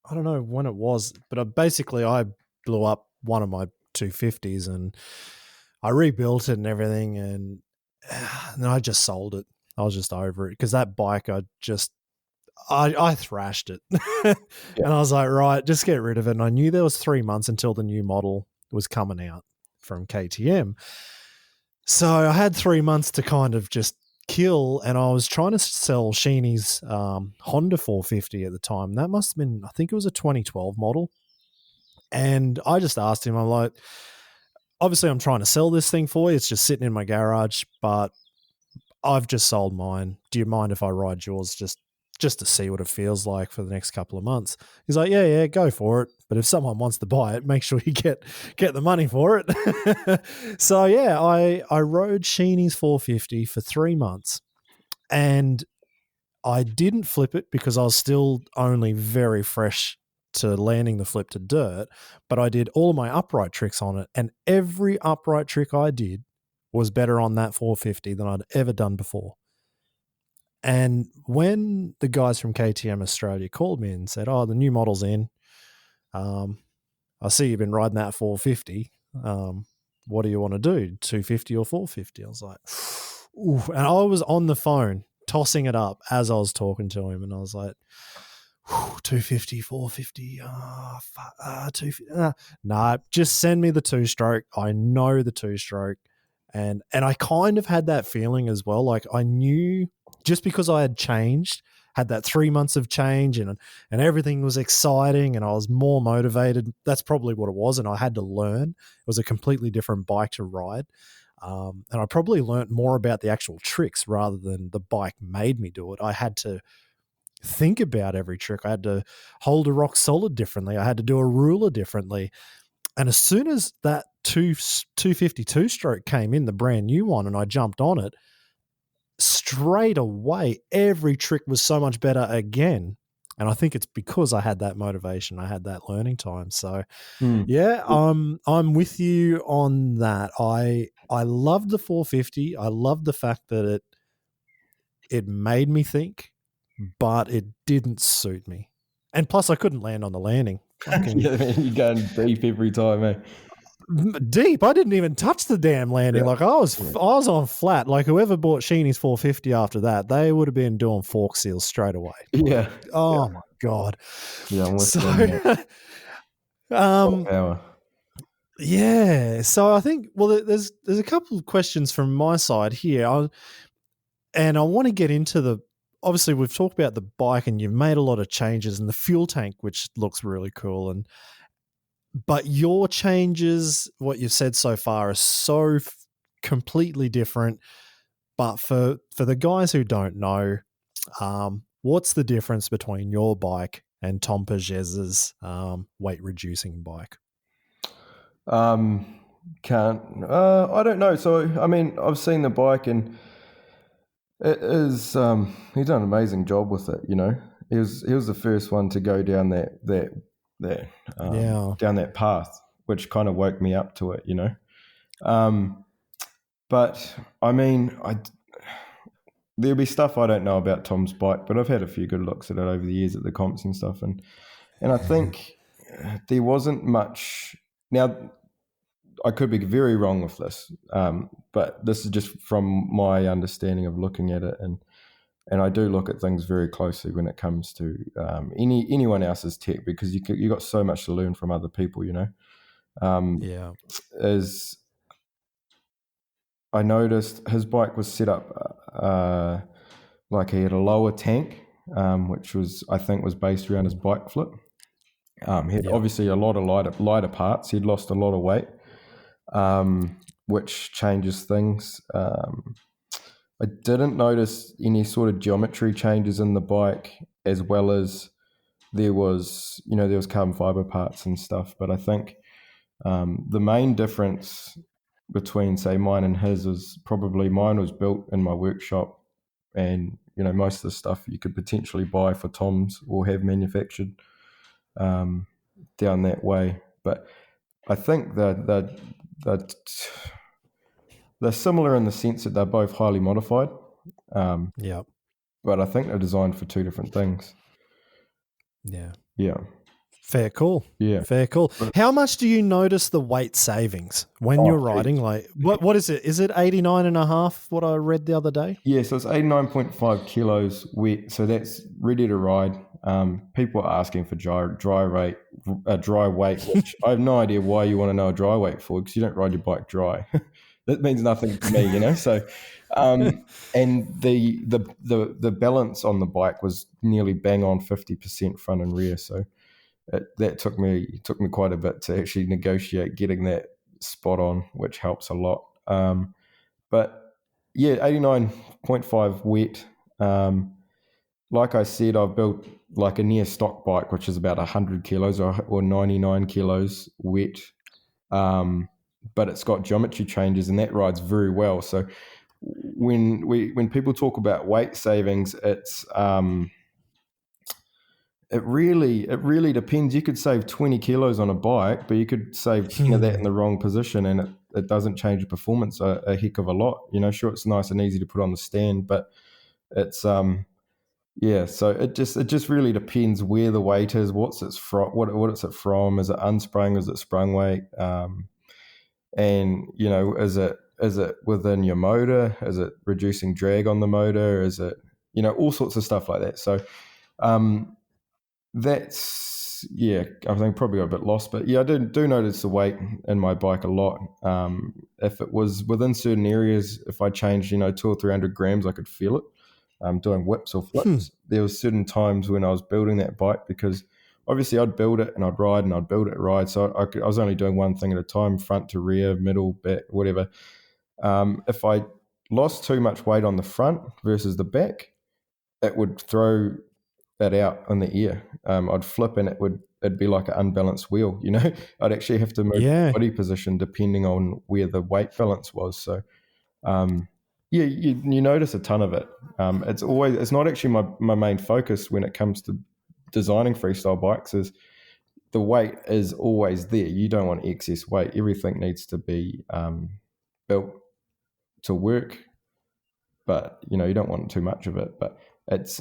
I don't know when it was, but I blew up one of my 250s and I rebuilt it and everything, and then I just sold it. I was just over it because that bike, I thrashed it. And I was like, right, just get rid of it. And I knew there was 3 months until the new model was coming out from KTM. So I had 3 months to kind of just kill, and I was trying to sell Sheeny's Honda 450 at the time. That must have been, I think it was a 2012 model. And I just asked him, I'm like, obviously I'm trying to sell this thing for you. It's just sitting in my garage, but I've just sold mine. Do you mind if I ride yours just to see what it feels like for the next couple of months? He's like, yeah, go for it. But if someone wants to buy it, make sure you get the money for it. So yeah, I rode Sheeny's 450 for 3 months, and I didn't flip it because I was still only very fresh to landing the flip to dirt, but I did all of my upright tricks on it, and every upright trick I did was better on that 450 than I'd ever done before. And when the guys from KTM Australia called me and said, the new model's in, I see you've been riding that 450. What do you want to do, 250 or 450? I was like, ooh. And I was on the phone tossing it up as I was talking to him, and I was like, 250, 450, 250. Nah, just send me the 2-stroke. I know the 2-stroke. And I kind of had that feeling as well. Like I knew, just because I had changed, had that 3 months of change, and everything was exciting and I was more motivated. That's probably what it was. And I had to learn. It was a completely different bike to ride. And I probably learned more about the actual tricks rather than the bike made me do it. I had to think about every trick. I had to hold a rock solid differently. I had to do a ruler differently. And as soon as that 252 stroke came in, the brand new one, and I jumped on it, straight away, every trick was so much better again. And I think it's because I had that motivation. I had that learning time. So yeah, I'm with you on that. I loved the 450. I loved the fact that it made me think, but it didn't suit me. And plus I couldn't land on the landing. Yeah, man, you're going deep every time, eh? Deep. I didn't even touch the damn landing. Yeah. Like I was on flat. Like whoever bought Sheeny's 450 after that, they would have been doing fork seals straight away. Yeah. Oh my God. Yeah, I'm with power. Yeah. So I think, well, there's a couple of questions from my side here. And I want to get into obviously we've talked about the bike and you've made a lot of changes and the fuel tank, which looks really cool. But your changes, what you've said so far, are so completely different. But for the guys who don't know, what's the difference between your bike and Tom Pages's weight reducing bike? I don't know. So I mean, I've seen the bike and it is he's done an amazing job with it. He was the first one to go down down that path, which kind of woke me up to it. But I mean, there'll be stuff I don't know about Tom's bike, but I've had a few good looks at it over the years at the comps and stuff, and I think there wasn't much. Now, I could be very wrong with this, but this is just from my understanding of looking at it, and I do look at things very closely when it comes to anyone else's tech, because you got so much to learn from other people. As I noticed, his bike was set up like he had a lower tank, which I think was based around his bike flip. He had obviously a lot of lighter parts. He'd lost a lot of weight, which changes things. I didn't notice any sort of geometry changes in the bike, as well as there was carbon fiber parts and stuff. But I think the main difference between, say, mine and his was probably mine was built in my workshop, and most of the stuff you could potentially buy for Tom's or have manufactured down that way. But I think that they're similar in the sense that they're both highly modified. But I think they're designed for two different things. Yeah. Fair call. Yeah. Fair call. How much do you notice the weight savings when you're riding? Like, what is it? Is it 89.5, what I read the other day? Yeah, so it's 89.5 kilos wet. So that's ready to ride. People are asking for dry weight, which I have no idea why you want to know a dry weight for, because you don't ride your bike dry. That means nothing to me, So, and the balance on the bike was nearly bang on 50% front and rear. So that took me quite a bit to actually negotiate getting that spot on, which helps a lot. But yeah, 89.5 wet. Like I said, I've built like a near stock bike, which is about 100 kilos or 99 kilos wet. But it's got geometry changes, and that rides very well. So when people talk about weight savings, it's it really depends. You could save 20 kilos on a bike, but you could save 10 of that in the wrong position, and it doesn't change the performance a heck of a lot. Sure, it's nice and easy to put on the stand, but it's so it just really depends where the weight is, what's it's from, what it's from. Is it unsprung? Is it sprung weight? And is it within your motor? Is it reducing drag on the motor? Is it all sorts of stuff like that? So that's I think probably got a bit lost, but I do notice the weight in my bike a lot. If it was within certain areas, if I changed 200 or 300 grams, I could feel it. Doing whips or flips. There was certain times when I was building that bike, because obviously I'd build it and I'd ride and I'd build it and ride. So I was only doing one thing at a time, front to rear, middle, back, whatever. If I lost too much weight on the front versus the back, it would throw that out on the ear. I'd flip and it'd be like an unbalanced wheel. I'd actually have to move the body position depending on where the weight balance was. So you notice a ton of it. It's not actually my main focus when it comes to designing freestyle bikes. Is the weight is always there. You don't want excess weight. Everything needs to be built to work, but you don't want too much of it. But it's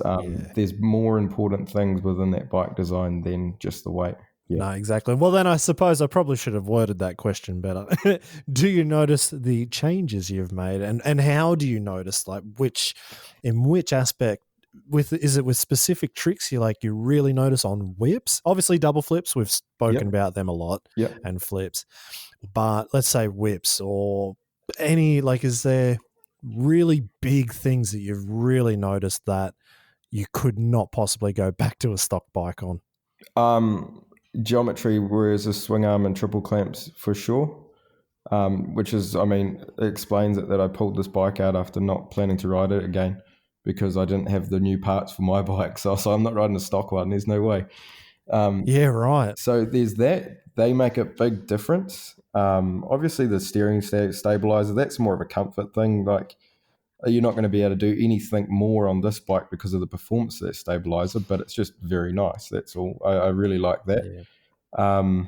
there's more important things within that bike design than just the weight. No, exactly. Well, then I suppose I probably should have worded that question better. Do you notice the changes you've made, and how do you notice, like, in which aspect? Is it with specific tricks you really notice on whips? Obviously, double flips, we've spoken about them a lot, and flips. But let's say whips or any, is there really big things that you've really noticed that you could not possibly go back to a stock bike on? Geometry, whereas a swing arm and triple clamps for sure. Which is, it explains it that I pulled this bike out after not planning to ride it again because I didn't have the new parts for my bike. So I'm not riding a stock one. There's no way. Yeah, right. So there's that. They make a big difference. Obviously, the steering stabilizer, that's more of a comfort thing. Like, you're not going to be able to do anything more on this bike because of the performance of that stabilizer, but it's just very nice. That's all. I really like that. Yeah.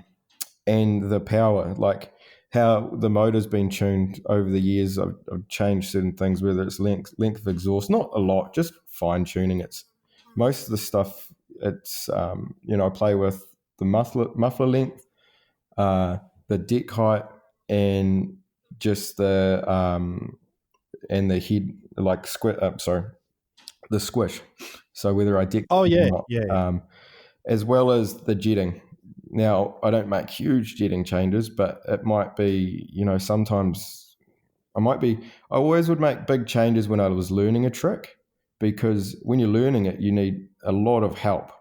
And the power, like how the motor's been tuned over the years. I've changed certain things, whether it's length of exhaust, not a lot, just fine tuning. It's most of the stuff. It's I play with the muffler length, the deck height, and just the head, like the squish. So whether I deck Oh, yeah, or not, yeah. as well as the jetting. Now, I don't make huge jetting changes, but it might be, sometimes I always would make big changes when I was learning a trick, because when you're learning it, you need a lot of help.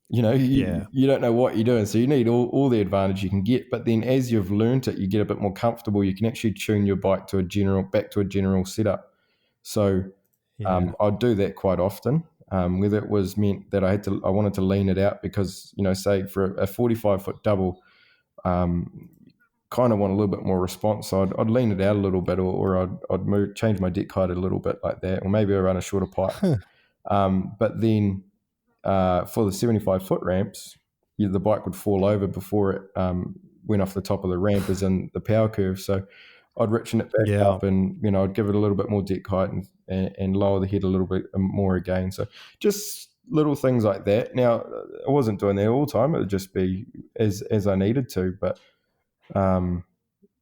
You don't know what you're doing, so you need all the advantage you can get. But then as you've learned it, you get a bit more comfortable. You can actually tune your bike back to a general setup. So I'd do that quite often. Whether it was meant that I wanted to lean it out because, say for a 45-foot double, kind of want a little bit more response. So I'd lean it out a little bit, or I'd change my deck height a little bit like that, or maybe I run a shorter pipe. But then for the 75-foot ramps, the bike would fall over before it went off the top of the ramp, as in the power curve. So I'd richen it back up, and I'd give it a little bit more deck height and lower the head a little bit more again. So just little things like that. Now, I wasn't doing that all the time. It would just be as I needed to. But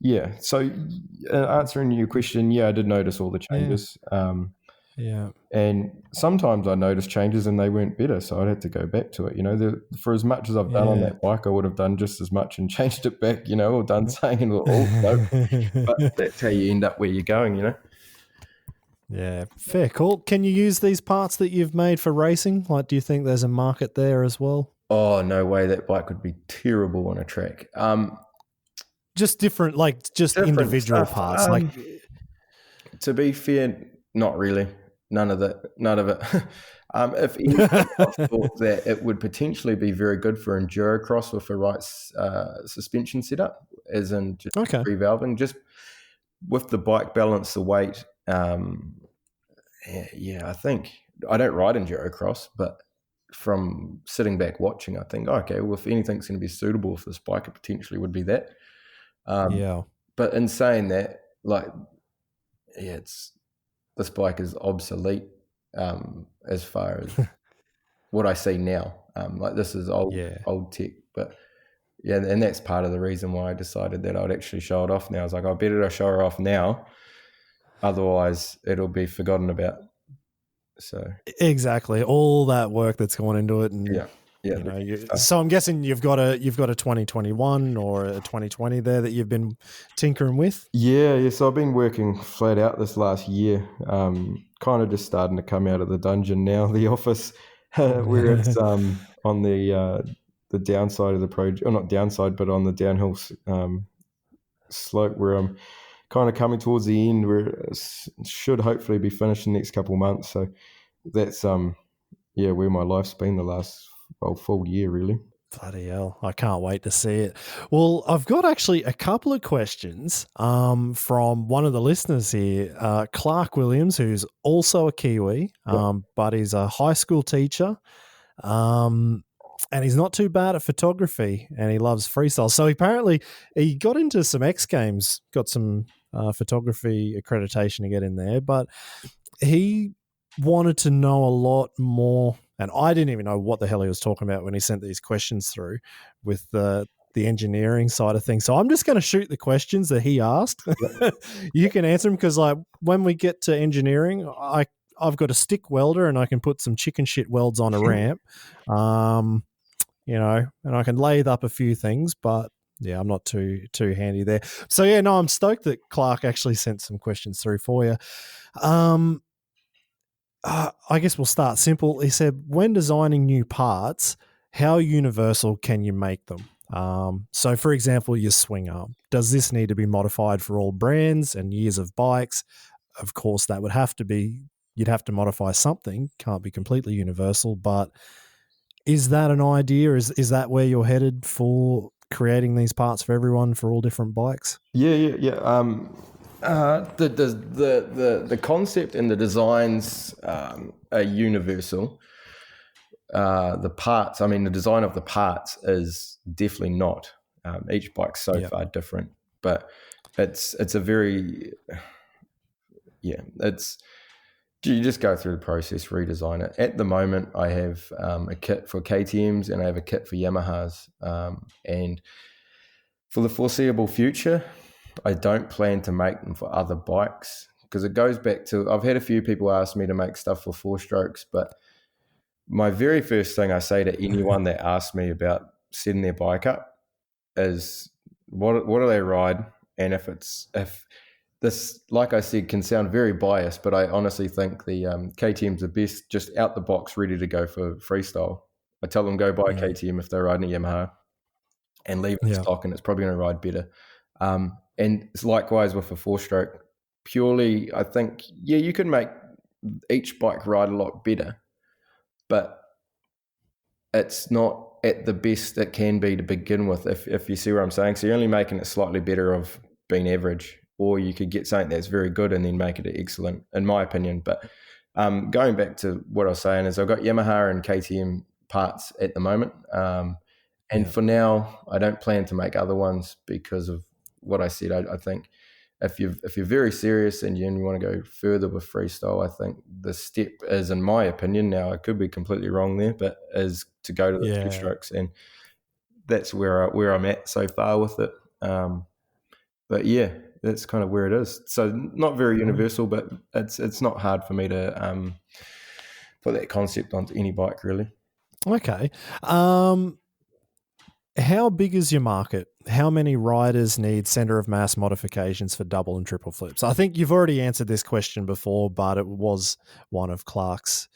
yeah. So answering your question, I did notice all the changes. Yeah. And sometimes I noticed changes and they weren't better, so I'd have to go back to it. For as much as I've done on that bike, I would have done just as much and changed it back, or done saying, but that's how you end up where you're going, Yeah, fair call. Can you use these parts that you've made for racing? Like, do you think there's a market there as well? Oh, no way. That bike would be terrible on a track. Just different, different individual stuff. parts. To be fair, not really. None of it. If anything, I've thought that it would potentially be very good for endurocross with the right suspension setup, as in just pre-valving, just with the bike balance, the weight. I think I don't ride endurocross, but from sitting back watching, I think, okay, well, if anything's going to be suitable for this bike, it potentially would be that. But in saying that, this bike is obsolete as far as what I see now. This is old tech, but and that's part of the reason why I decided that I'd actually show it off now. I was like, I better show her off now, otherwise it'll be forgotten about. So exactly, all that work that's gone into it, and so I'm guessing you've got a 2021 or a 2020 there that you've been tinkering with. So I've been working flat out this last year, kind of just starting to come out of the dungeon now, the office, where it's on the downside of the project, or not downside, but on the downhill slope, where I'm kind of coming towards the end, where it should hopefully be finished in the next couple of months. So that's where my life's been the last full year, really. Bloody hell, I can't wait to see it. Well, I've got actually a couple of questions from one of the listeners here, Clark Williams, who's also a Kiwi, but he's a high school teacher, and he's not too bad at photography, and he loves freestyle. So apparently he got into some X Games, got some photography accreditation to get in there, but he wanted to know a lot more, and I didn't even know what the hell he was talking about when he sent these questions through with the engineering side of things. So I'm just going to shoot the questions that he asked. You can answer them, because when we get to engineering, I've got a stick welder and I can put some chicken shit welds on a ramp, and I can lathe up a few things, but Yeah, I'm not too handy there. So yeah, no, I'm stoked that Clark actually sent some questions through for you. I guess we'll start simple. He said, when designing new parts, how universal can you make them? So, for example, your swing arm. Does this need to be modified for all brands and years of bikes? Of course, that would have to be, you'd have to modify something. Can't be completely universal, but is that an idea? Is that where you're headed for creating these parts for everyone for all different bikes? Yeah. The concept and the designs are universal. The parts, I mean, the design of the parts is definitely not. Each bike's so far different, but it's a very, it's, you just go through the process, redesign it. At the moment, I have a kit for KTMs and I have a kit for Yamahas. And for the foreseeable future, I don't plan to make them for other bikes because it goes back to, I've had a few people ask me to make stuff for four strokes, but my very first thing I say to anyone that asks me about setting their bike up is what do they ride? And if this, like I said, can sound very biased, but I honestly think the KTM's the best, just out the box, ready to go for freestyle. I tell them go buy a KTM if they're riding a Yamaha and leave it in stock, and it's probably going to ride better. And it's likewise with a four-stroke. Purely, I think, you can make each bike ride a lot better, but it's not at the best it can be to begin with, if you see what I'm saying. So you're only making it slightly better of being average, or you could get something that's very good and then make it excellent, in my opinion. But going back to what I was saying is I've got Yamaha and KTM parts at the moment. And for now, I don't plan to make other ones because of what I said. I think if you're very serious and you want to go further with freestyle, I think the step is, in my opinion, now I could be completely wrong there, but is to go to the two strokes, and that's where I'm at so far with it. But yeah, that's kind of where it is. So not very universal, but it's not hard for me to put that concept onto any bike, really. Okay. How big is your market? How many riders need center of mass modifications for double and triple flips? I think you've already answered this question before, but it was one of Clark's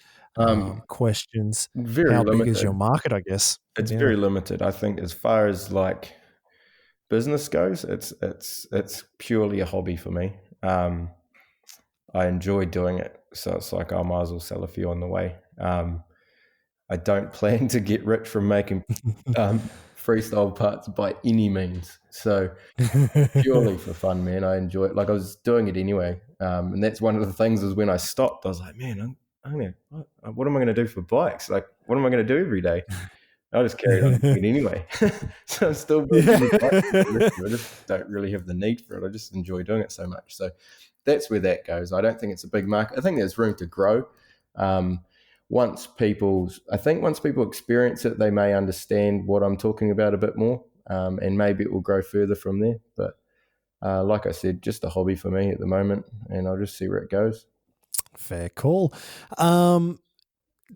questions. Very How limited. big is your market, I guess? It's very limited. I think as far as like business goes, it's purely a hobby for me. I enjoy doing it. So it's like, I might as well sell a few on the way. I don't plan to get rich from making freestyle parts by any means. So purely for fun, man. I enjoy it. Like, I was doing it anyway. And that's one of the things is when I stopped, I was like, man, what am I going to do for bikes? Like, what am I going to do every day? I just carried on doing it anyway. So I'm still building bikes. I just don't really have the need for it. I just enjoy doing it so much. So that's where that goes. I don't think it's a big market. I think there's room to grow. Once people experience it, they may understand what I'm talking about a bit more, and maybe it will grow further from there. But like I said, just a hobby for me at the moment, and I'll just see where it goes. Fair call.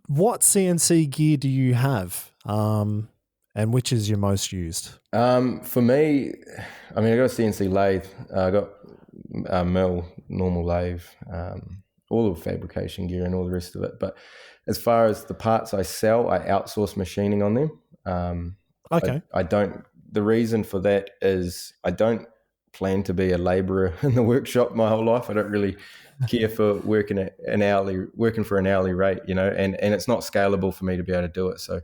What CNC gear do you have, and which is your most used? For me, I mean, I got a CNC lathe. I got a mill, normal lathe, all of fabrication gear and all the rest of it. But as far as the parts I sell, I outsource machining on them. Okay. I don't. The reason for that is I don't plan to be a labourer in the workshop my whole life. I don't really care for working for an hourly rate, and it's not scalable for me to be able to do it. So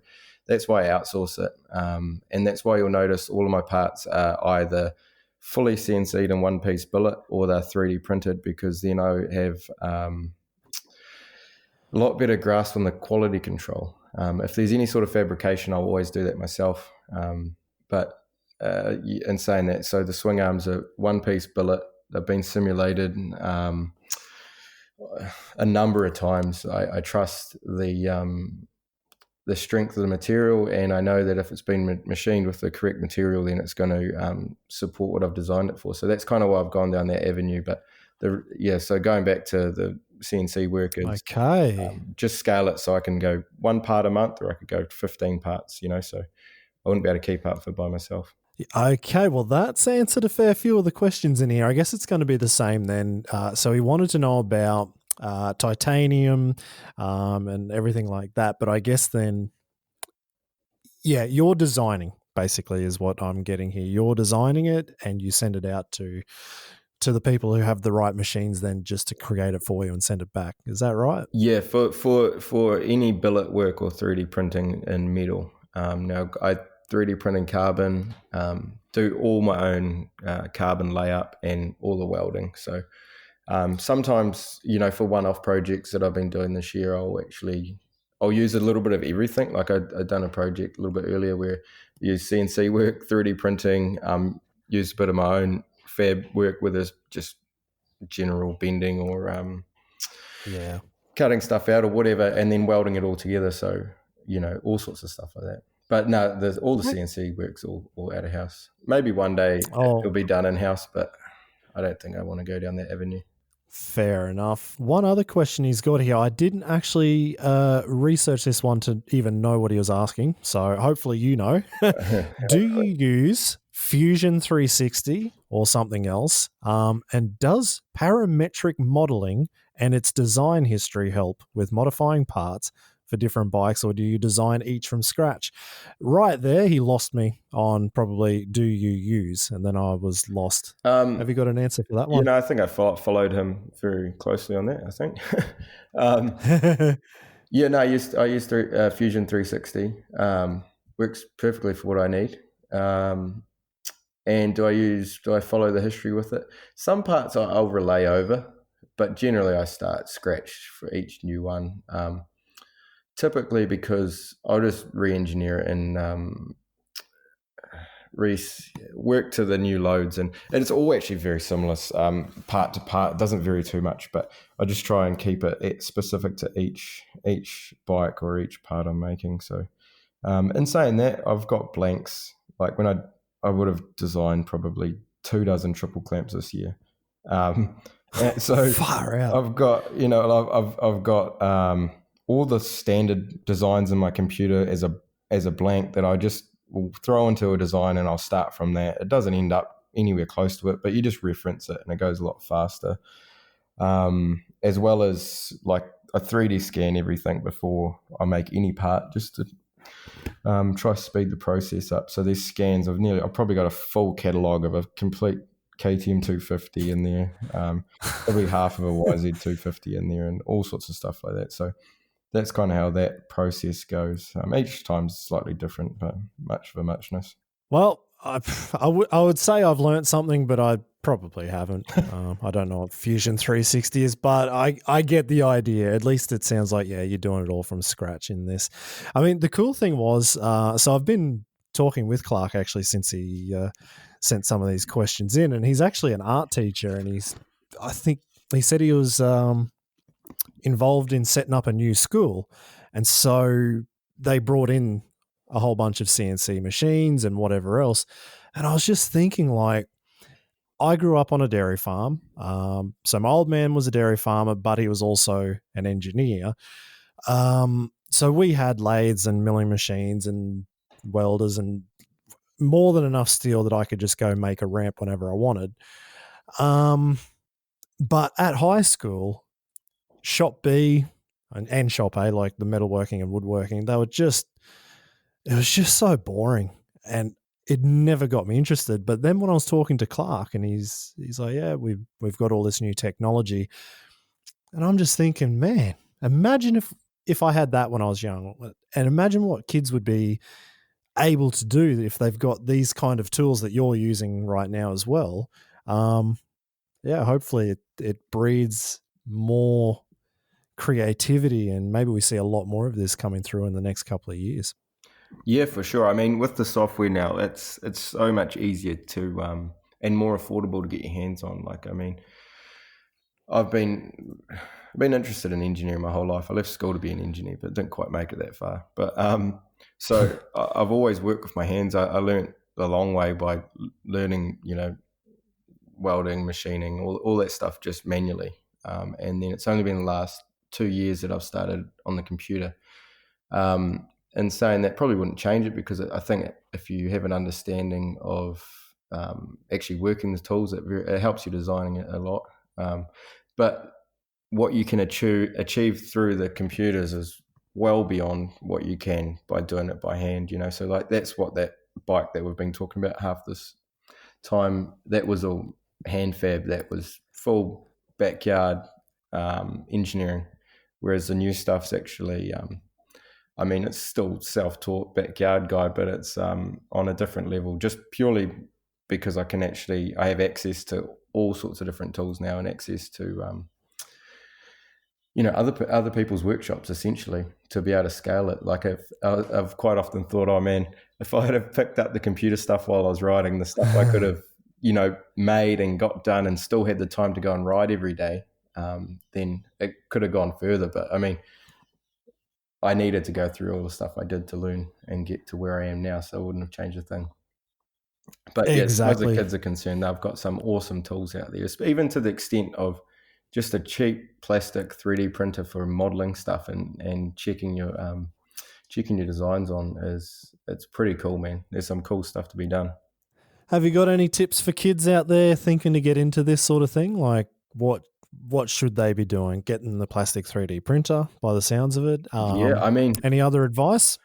that's why I outsource it. And that's why you'll notice all of my parts are either fully CNC'd in one-piece billet or they're 3D printed, because then I have a lot better grasp on the quality control. If there's any sort of fabrication, I'll always do that myself. But in saying that, so the swing arms are one-piece billet. They've been simulated a number of times. I trust the strength of the material, and I know that if it's been machined with the correct material, then it's going to support what I've designed it for. So that's kind of why I've gone down that avenue. But so going back to the CNC work is just scale it so I can go one part a month, or I could go 15 parts, so I wouldn't be able to keep up by myself. Okay, well, that's answered a fair few of the questions in here. I guess it's going to be the same then. So he wanted to know about titanium and everything like that. But I guess then, yeah, you're designing basically is what I'm getting here. You're designing it and you send it out to the people who have the right machines then just to create it for you and send it back. Is that right? Yeah, for any billet work or 3D printing in metal. Now I 3D printing carbon, do all my own carbon layup and all the welding. So sometimes, for one-off projects that I've been doing this year, I'll use a little bit of everything. Like I'd done a project a little bit earlier where I used CNC work, 3D printing, used a bit of my own fab work with just general bending or Yeah. cutting stuff out or whatever, and then welding it all together. So, all sorts of stuff like that. But no, all the CNC works all out of house. Maybe one day it'll be done in house, but I don't think I want to go down that avenue. Fair enough. One other question he's got here. I didn't actually research this one to even know what he was asking. So hopefully you know. Do you use Fusion 360 or something else? And does parametric modeling and its design history help with modifying parts for different bikes, or do you design each from scratch? Right there, he lost me on probably do you use, and then I was lost. Have you got an answer for that one? I think I followed him very closely on that, I think. I used Fusion 360. Works perfectly for what I need. And do I follow the history with it? Some parts I'll relay over, but generally I start scratch for each new one. Typically because I'll just re-engineer it and work to the new loads, and it's all actually very similar part to part. It doesn't vary too much, but I just try and keep it specific to each bike or each part I'm making. So in saying that, I've got blanks. Like when I would have designed probably 24 triple clamps this year. So far out. I've got I've got all the standard designs in my computer as a blank that I just will throw into a design, and I'll start from there. It doesn't end up anywhere close to it, but you just reference it and it goes a lot faster. As well as like a 3D scan everything before I make any part, just to try to speed the process up. So there's scans of I've probably got a full catalogue of a complete KTM 250 in there, probably half of a YZ 250 in there, and all sorts of stuff like that. So that's kind of how that process goes. Each time's slightly different, but much of a muchness. Well, I would say I've learned something, but I probably haven't. I don't know what Fusion 360 is, but I get the idea. At least it sounds like, yeah, you're doing it all from scratch in this. I mean, the cool thing was, so I've been talking with Clark actually since he sent some of these questions in, and he's actually an art teacher, and I think he said he was involved in setting up a new school, and so they brought in a whole bunch of CNC machines and whatever else. And I was just thinking, like, I grew up on a dairy farm. So my old man was a dairy farmer, but he was also an engineer. So we had lathes and milling machines and welders and more than enough steel that I could just go make a ramp whenever I wanted. But at high school, Shop B and Shop A, like the metalworking and woodworking, it was just so boring, and it never got me interested. But then when I was talking to Clark, and he's like, yeah, we've got all this new technology, and I'm just thinking, man, imagine if I had that when I was young, and imagine what kids would be able to do if they've got these kind of tools that you're using right now as well. Yeah, hopefully it breeds more creativity, and maybe we see a lot more of this coming through in the next couple of years. Yeah, for sure. I mean, with the software now, it's so much easier to and more affordable to get your hands on. Like, I mean, I've been interested in engineering my whole life. I left school to be an engineer, but didn't quite make it that far. But so I've always worked with my hands. I learned a long way by learning, welding, machining, all that stuff just manually. And then it's only been the last 2 years that I've started on the computer. in saying that, probably wouldn't change it, because I think if you have an understanding of actually working the tools, it helps you designing it a lot. But what you can achieve through the computers is well beyond what you can by doing it by hand, So like that's what that bike that we've been talking about half this time, that was all hand fab. That was full backyard engineering, whereas the new stuff's actually it's still self-taught backyard guy, but it's on a different level, just purely because I have access to all sorts of different tools now, and access to other people's workshops, essentially, to be able to scale it. Like I've quite often thought, oh man, if I had have picked up the computer stuff while I was riding, the stuff I could have made and got done, and still had the time to go and ride every day, then it could have gone further. But I mean, I needed to go through all the stuff I did to learn and get to where I am now, so I wouldn't have changed a thing. But yes, as far as the kids are concerned, they've got some awesome tools out there, even to the extent of just a cheap plastic 3D printer for modeling stuff and checking your designs on. It's pretty cool, man. There's some cool stuff to be done. Have you got any tips for kids out there thinking to get into this sort of thing? Like what should they be doing? Getting the plastic 3D printer, by the sounds of it. Any other advice?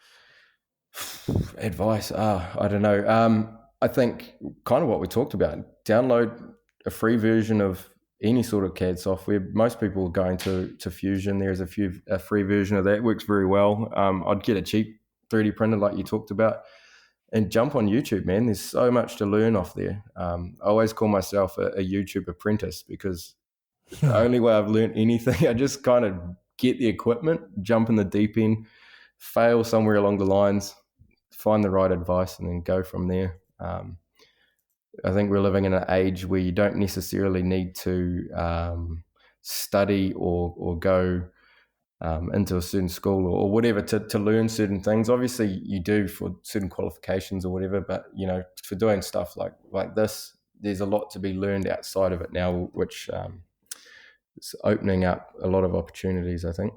I don't know. I think kind of what we talked about. Download a free version of any sort of CAD software. Most people are going to Fusion. There's a free version of that. It works very well. I'd get a cheap 3D printer like you talked about, and jump on YouTube, man. There's so much to learn off there. I always call myself a YouTube apprentice, because the only way I've learned anything, I just kind of get the equipment, jump in the deep end, fail somewhere along the lines, find the right advice, and then go from there. I think we're living in an age where you don't necessarily need to study or go into a certain school or whatever to learn certain things. Obviously, you do for certain qualifications or whatever, but for doing stuff like this, there's a lot to be learned outside of it now, which is opening up a lot of opportunities, I think.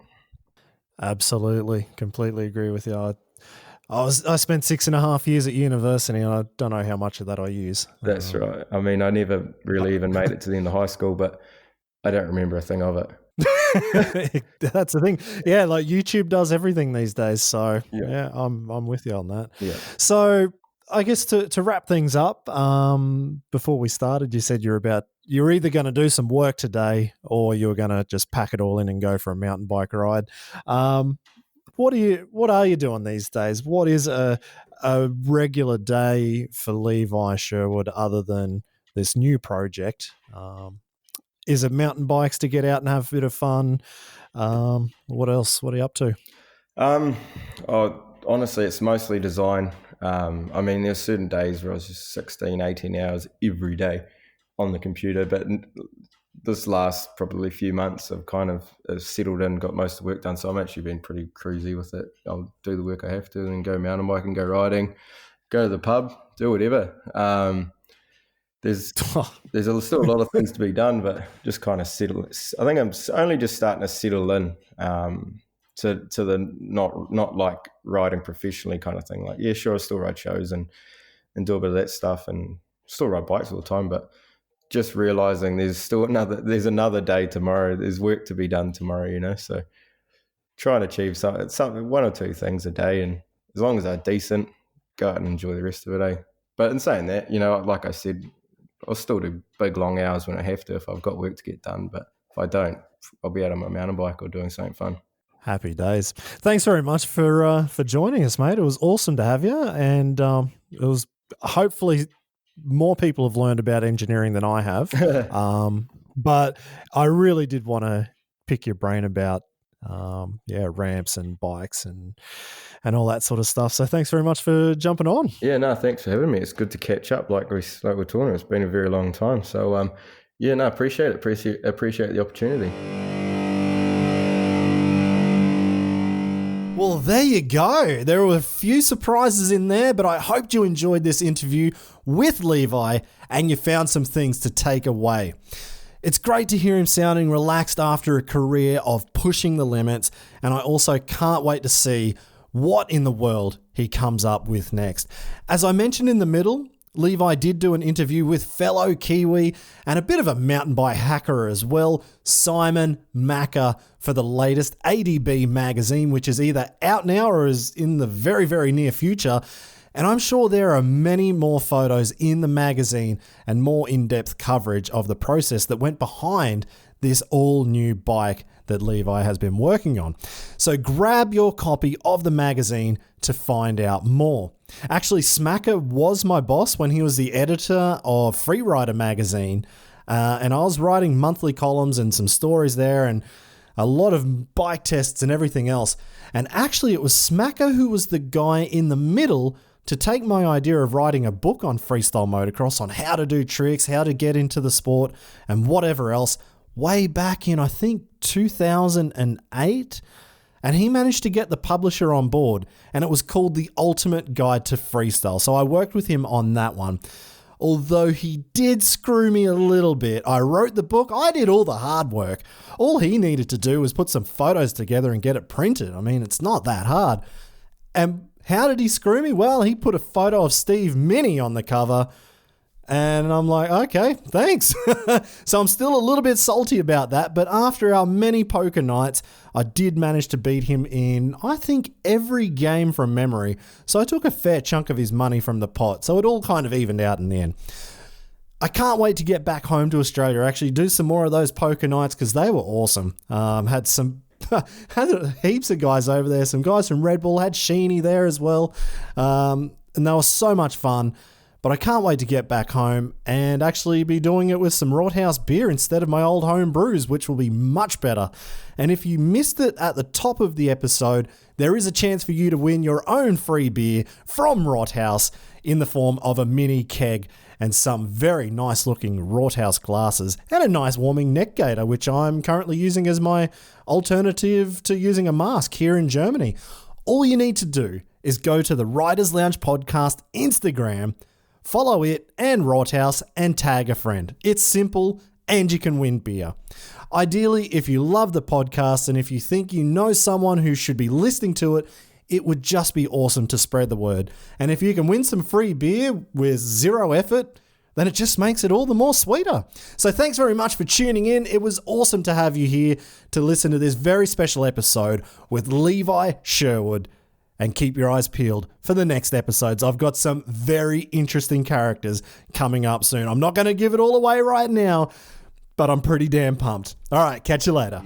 Absolutely, completely agree with you. I spent 6.5 years at university, and I don't know how much of that I use. That's right. I mean, I never really even made it to the end of high school, but I don't remember a thing of it. That's the thing. Yeah, like YouTube does everything these days. So yeah, I'm with you on that. Yeah. So I guess to wrap things up, before we started, you said you're either going to do some work today, or you're going to just pack it all in and go for a mountain bike ride. What are you doing these days? What is a regular day for Levi Sherwood other than this new project? Is it mountain bikes to get out and have a bit of fun? What else? What are you up to? Honestly, it's mostly design. There's certain days where I was just 16, 18 hours every day on the computer, but this last probably few months I've kind of settled in, got most of the work done, so I'm actually been pretty cruisy with it. I'll do the work I have to, and go mountain biking, go riding, go to the pub, do whatever. There's still a lot of things to be done, but just kind of settle. I think I'm only just starting to settle in to the not like riding professionally kind of thing. Like, yeah, sure, I still ride shows and do a bit of that stuff, and still ride bikes all the time, but just realizing there's another day tomorrow. There's work to be done tomorrow, so try and achieve something, one or two things a day, and as long as they're decent, go out and enjoy the rest of the day. But in saying that, like I said, I'll still do big long hours when I have to if I've got work to get done, but if I don't, I'll be out on my mountain bike or doing something fun. Happy days. Thanks very much for joining us, mate. It was awesome to have you, and it was hopefully more people have learned about engineering than I have. But I really did want to pick your brain about ramps and bikes and all that sort of stuff. So thanks very much for jumping on. Yeah, no, thanks for having me. It's good to catch up like we're talking. It's been a very long time. So appreciate it. Appreciate the opportunity. Well, there you go. There were a few surprises in there, but I hoped you enjoyed this interview with Levi and you found some things to take away. It's great to hear him sounding relaxed after a career of pushing the limits, and I also can't wait to see what in the world he comes up with next. As I mentioned in the middle, Levi did do an interview with fellow Kiwi and a bit of a mountain bike hacker as well, Simon Macker, for the latest ADB magazine, which is either out now or is in the very, very near future. And I'm sure there are many more photos in the magazine and more in-depth coverage of the process that went behind this all-new bike that Levi has been working on. So grab your copy of the magazine to find out more. Actually, Smacker was my boss when he was the editor of Freerider magazine, and I was writing monthly columns and some stories there and a lot of bike tests and everything else. And actually, it was Smacker who was the guy in the middle to take my idea of writing a book on freestyle motocross, on how to do tricks, how to get into the sport, and whatever else, way back in, I think, 2008. And he managed to get the publisher on board, and it was called The Ultimate Guide to Freestyle. So I worked with him on that one. Although he did screw me a little bit. I wrote the book, I did all the hard work. All he needed to do was put some photos together and get it printed. I mean, it's not that hard. And how did he screw me? Well, he put a photo of Steve Mini on the cover, and I'm like, okay, thanks. So I'm still a little bit salty about that, but after our many poker nights, I did manage to beat him in, I think, every game from memory. So I took a fair chunk of his money from the pot, so it all kind of evened out in the end. I can't wait to get back home to Australia, actually do some more of those poker nights, because they were awesome. Had heaps of guys over there, some guys from Red Bull, had Sheeny there as well, and they were so much fun. But I can't wait to get back home and actually be doing it with some Rothaus beer instead of my old home brews, which will be much better. And if you missed it at the top of the episode, there is a chance for you to win your own free beer from Rothaus in the form of a mini keg and some very nice looking Rothaus glasses and a nice warming neck gaiter, which I'm currently using as my alternative to using a mask here in Germany. All you need to do is go to the Riders Lounge Podcast Instagram, follow it and Rothaus, and tag a friend. It's simple, and you can win beer. Ideally, if you love the podcast and if you think you know someone who should be listening to it, it would just be awesome to spread the word. And if you can win some free beer with zero effort, then it just makes it all the more sweeter. So thanks very much for tuning in. It was awesome to have you here to listen to this very special episode with Levi Sherwood. And keep your eyes peeled for the next episodes. I've got some very interesting characters coming up soon. I'm not going to give it all away right now, but I'm pretty damn pumped. All right, catch you later.